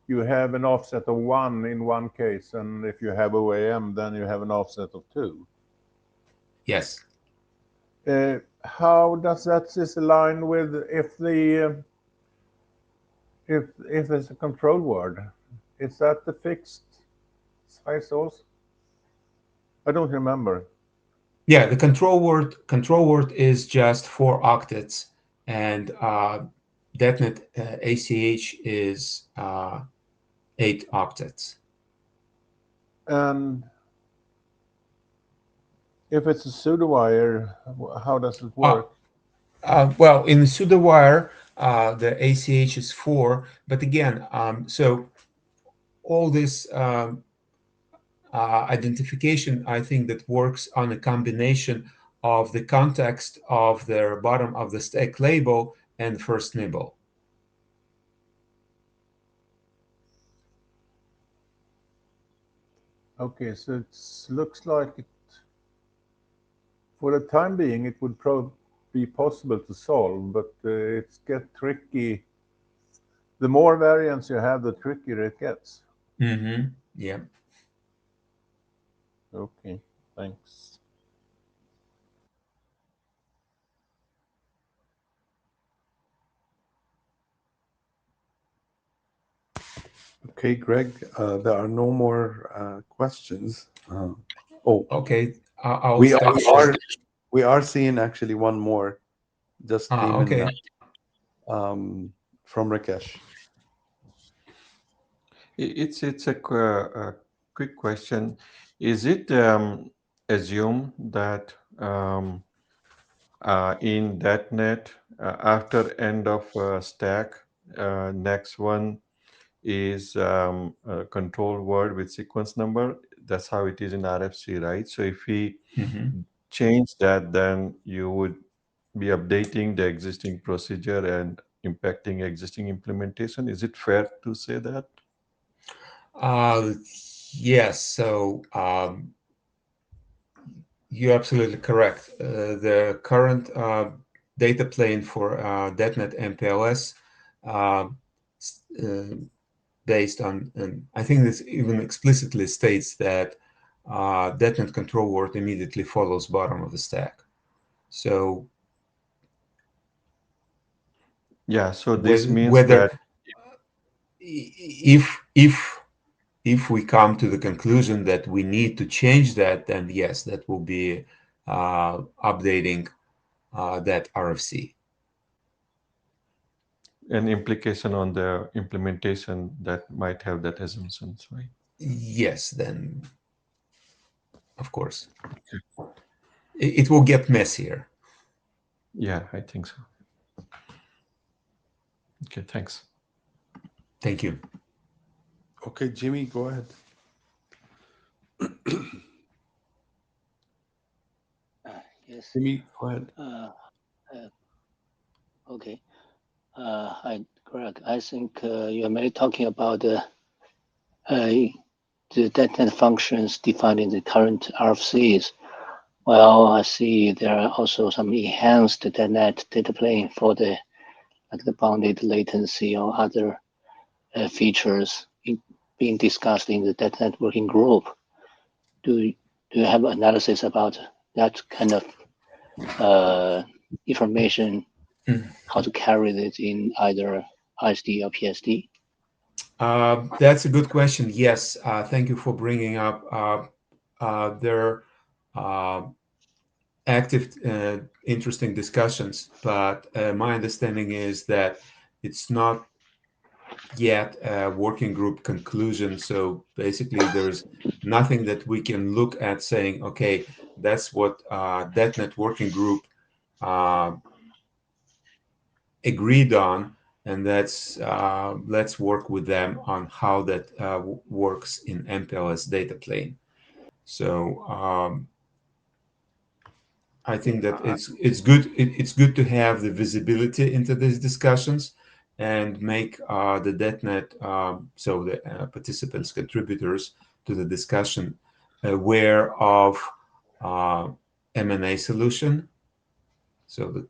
Speaker 2: you have an offset of 1 in one case, and if you have OAM, then you have an offset of 2.
Speaker 3: Yes.
Speaker 2: How does that align with if If there's a control word, is that the fixed size also? I don't remember.
Speaker 3: Yeah, the control word is just 4 octets, and DetNet ACH is 8 octets.
Speaker 2: And if it's a pseudowire, how does it work?
Speaker 3: Well, in the pseudowire, the ACH is 4, but again, so all this identification, I think that works on a combination of the context of the bottom of the stack label and first nibble.
Speaker 2: Okay, so it looks like it, for the time being, it would probably be possible to solve, but it's get tricky. The more variants you have, the trickier it gets.
Speaker 3: Mm-hmm. Yeah.
Speaker 2: Okay, thanks.
Speaker 4: Okay, Greg, there are no more questions. Oh,
Speaker 3: Okay. I'll
Speaker 4: we
Speaker 3: stop.
Speaker 4: are seeing actually one more just came in
Speaker 3: Okay.
Speaker 4: from Rakesh.
Speaker 7: It's a quick question. Is it assumed that in .NET after end of stack, next one is a control word with sequence number? That's how it is in RFC, right? So if we
Speaker 3: Mm-hmm.
Speaker 7: change that, then you would be updating the existing procedure and impacting existing implementation. Is it fair to say that?
Speaker 3: Yes. So you're absolutely correct. The current data plane for DetNet MPLS based on, and I think this even explicitly states that DetNet control word immediately follows bottom of the stack. So
Speaker 7: Yeah, so this means
Speaker 3: whether
Speaker 7: that
Speaker 3: if we come to the conclusion that we need to change that, then yes, that will be updating that RFC.
Speaker 7: an implication on the implementation that might have that assumptions, right?
Speaker 3: Yes, then of course it will get messier.
Speaker 7: Yeah, I think so. Okay, thanks.
Speaker 3: Thank you.
Speaker 4: Okay, Jimmy, go ahead.
Speaker 6: Yes.
Speaker 4: Jimmy, go ahead.
Speaker 6: Okay. Hi, Greg. I think you are mainly talking about the .NET functions defined in the current RFCs. Well, I see there are also some enhanced .NET data plane for the bounded latency or other features being discussed in the .NET working group. Do you have analysis about that kind of information? How to carry this in either ISD or PSD?
Speaker 3: That's a good question. Yes, thank you for bringing up their active, interesting discussions. But my understanding is that it's not yet a working group conclusion. So basically, there's nothing that we can look at saying, okay, that's what DetNet working group agreed on, and let's work with them on how that works in MPLS data plane. So I think that it's good. It's good to have the visibility into these discussions and make the DetNet, so the participants, contributors to the discussion, aware of M&A solution. So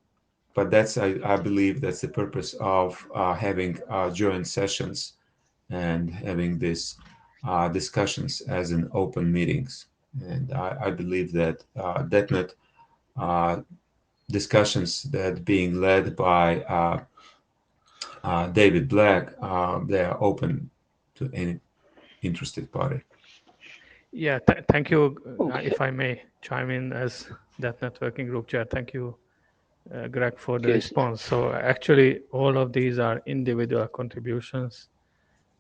Speaker 3: but that's I believe that's the purpose of having joint sessions and having these discussions as in open meetings. And I believe that DetNet discussions that being led by David Black, they are open to any interested party.
Speaker 8: Yeah, thank you.
Speaker 6: Okay.
Speaker 8: If I may chime in as that networking group chair, thank you, Greg, for the
Speaker 6: Yes.
Speaker 8: response. So actually, all of these are individual contributions,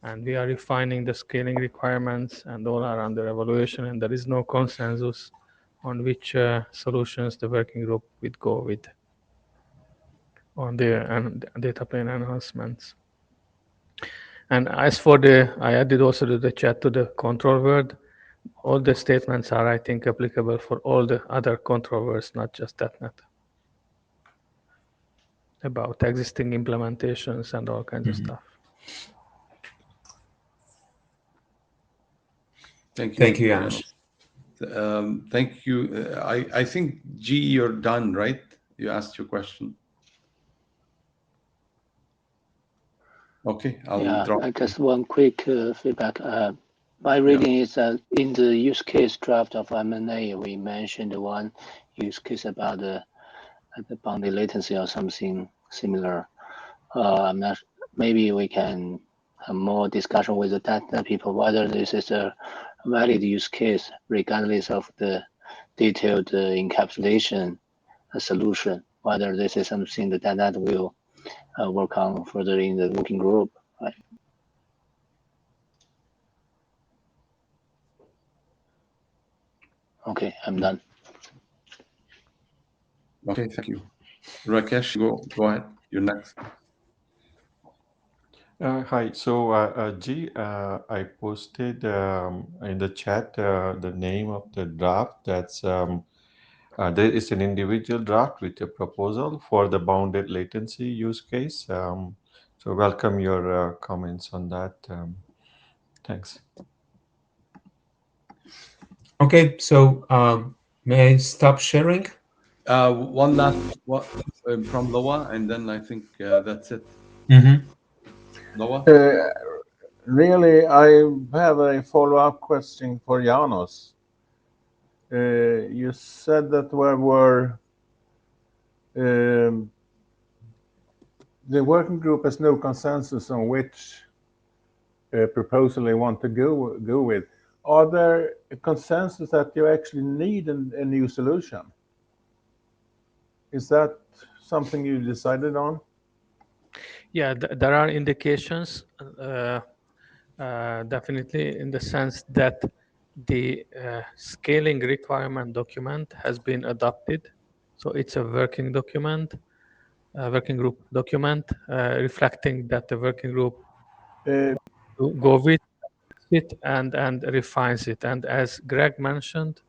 Speaker 8: and we are refining the scaling requirements, and all are under evaluation, and there is no consensus on which solutions the working group would go with on the data plane enhancements. And as for I added also to the chat to the control word. All the statements are, I think, applicable for all the other control words, not just .NET. About existing implementations and all kinds of stuff.
Speaker 4: Thank you.
Speaker 3: Thank you, Janos.
Speaker 4: Thank you. I think, G, you're done, right? You asked your question. Okay, I'll drop.
Speaker 6: Just one quick feedback. My reading is that in the use case draft of M&A, we mentioned one use case about the boundary latency or something similar. I'm not. Maybe we can have more discussion with the data people whether this is a valid use case, regardless of the detailed encapsulation solution. Whether this is something the data will work on further in the working group. Right? Okay, I'm done.
Speaker 4: Okay, thank you. Rakesh, go ahead. You're next.
Speaker 7: Hi. So, G, I posted in the chat the name of the draft. There is an individual draft with a proposal for the bounded latency use case. So welcome your comments on that. Thanks.
Speaker 3: Okay, so may I stop sharing?
Speaker 4: One last one from Loa, and then I think that's it. Loa?
Speaker 2: Really, I have a follow-up question for Janos. You said that the working group has no consensus on which proposal they want to go with. Are there a consensus that you actually need a new solution? Is that something you decided on?
Speaker 8: Yeah, there are indications, definitely, in the sense that the scaling requirement document has been adopted. So it's a working document, working group document, reflecting that the working group go with it and refines it. And as Greg mentioned,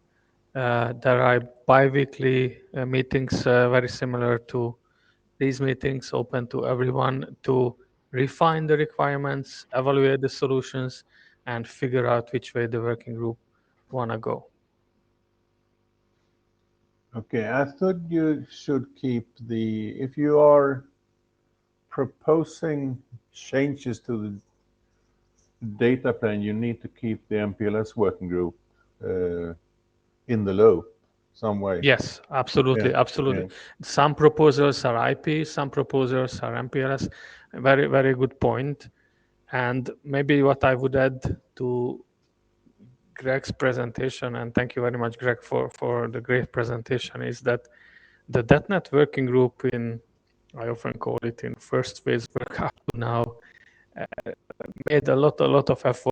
Speaker 8: there are bi-weekly meetings very similar to these meetings, open to everyone to refine the requirements, evaluate the solutions, and figure out which way the working group want to go.
Speaker 2: Okay, I thought you should keep if you are proposing changes to the data plane, you need to keep the MPLS working group in the loop some way.
Speaker 8: Yes, absolutely, absolutely. Yeah. Some proposals are IP, some proposals are MPLS. Very, very good point. And maybe what I would add to Greg's presentation, and thank you very much, Greg, for the great presentation, is that the .NET working group I often call it in first phase work up to now, made a lot of effort.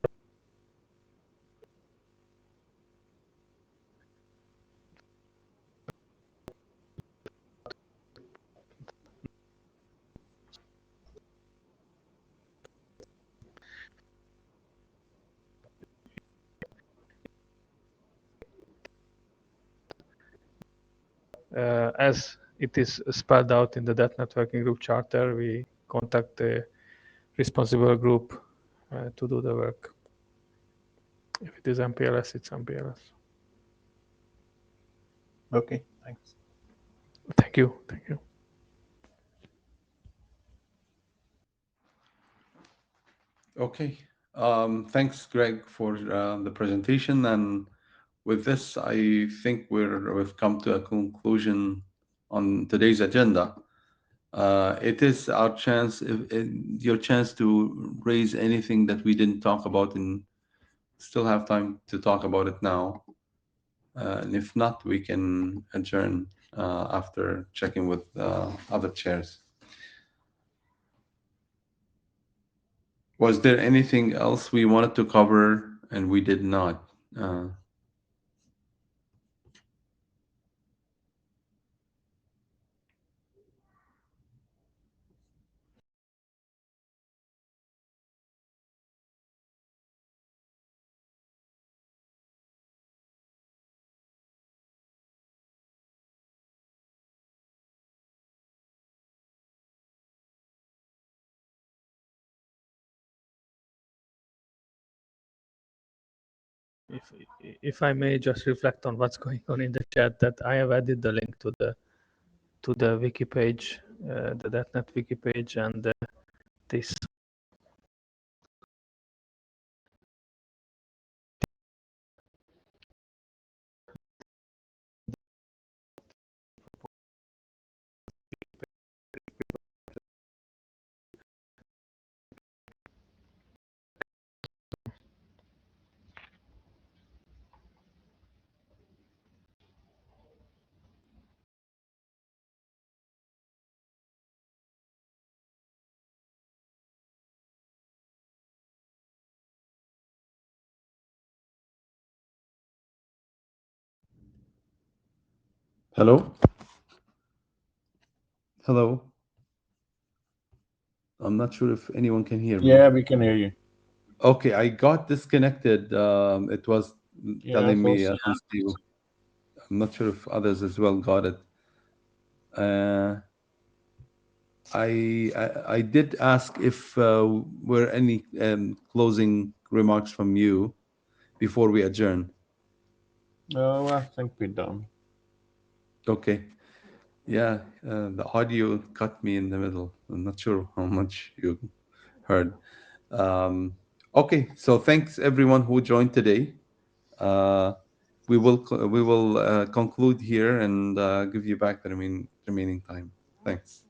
Speaker 8: As it is spelled out in the .NET working group charter, we contact the responsible group to do the work. If it is MPLS, it's MPLS.
Speaker 2: Okay, thanks.
Speaker 8: Thank you. Thank you.
Speaker 4: Okay. Thanks, Greg, for the presentation. And with this, I think we've come to a conclusion on today's agenda. It is our chance, your chance to raise anything that we didn't talk about, and still have time to talk about it now. And if not, we can adjourn after checking with other chairs. Was there anything else we wanted to cover and we did not?
Speaker 8: If I may just reflect on what's going on in the chat, that I have added the link to the wiki page, the .NET wiki page, and this
Speaker 4: Hello? Hello? I'm not sure if anyone can hear me.
Speaker 2: Yeah, we can hear you.
Speaker 4: Okay, I got disconnected. It was telling me
Speaker 2: so-
Speaker 4: at least you. I'm not sure if others as well got it. I did ask if were any closing remarks from you before we adjourn.
Speaker 2: No, I think we're done.
Speaker 4: Okay. Yeah, the audio cut me in the middle. I'm not sure how much you heard. Okay, so thanks everyone who joined today. We will conclude here and give you back the remaining time. Thanks.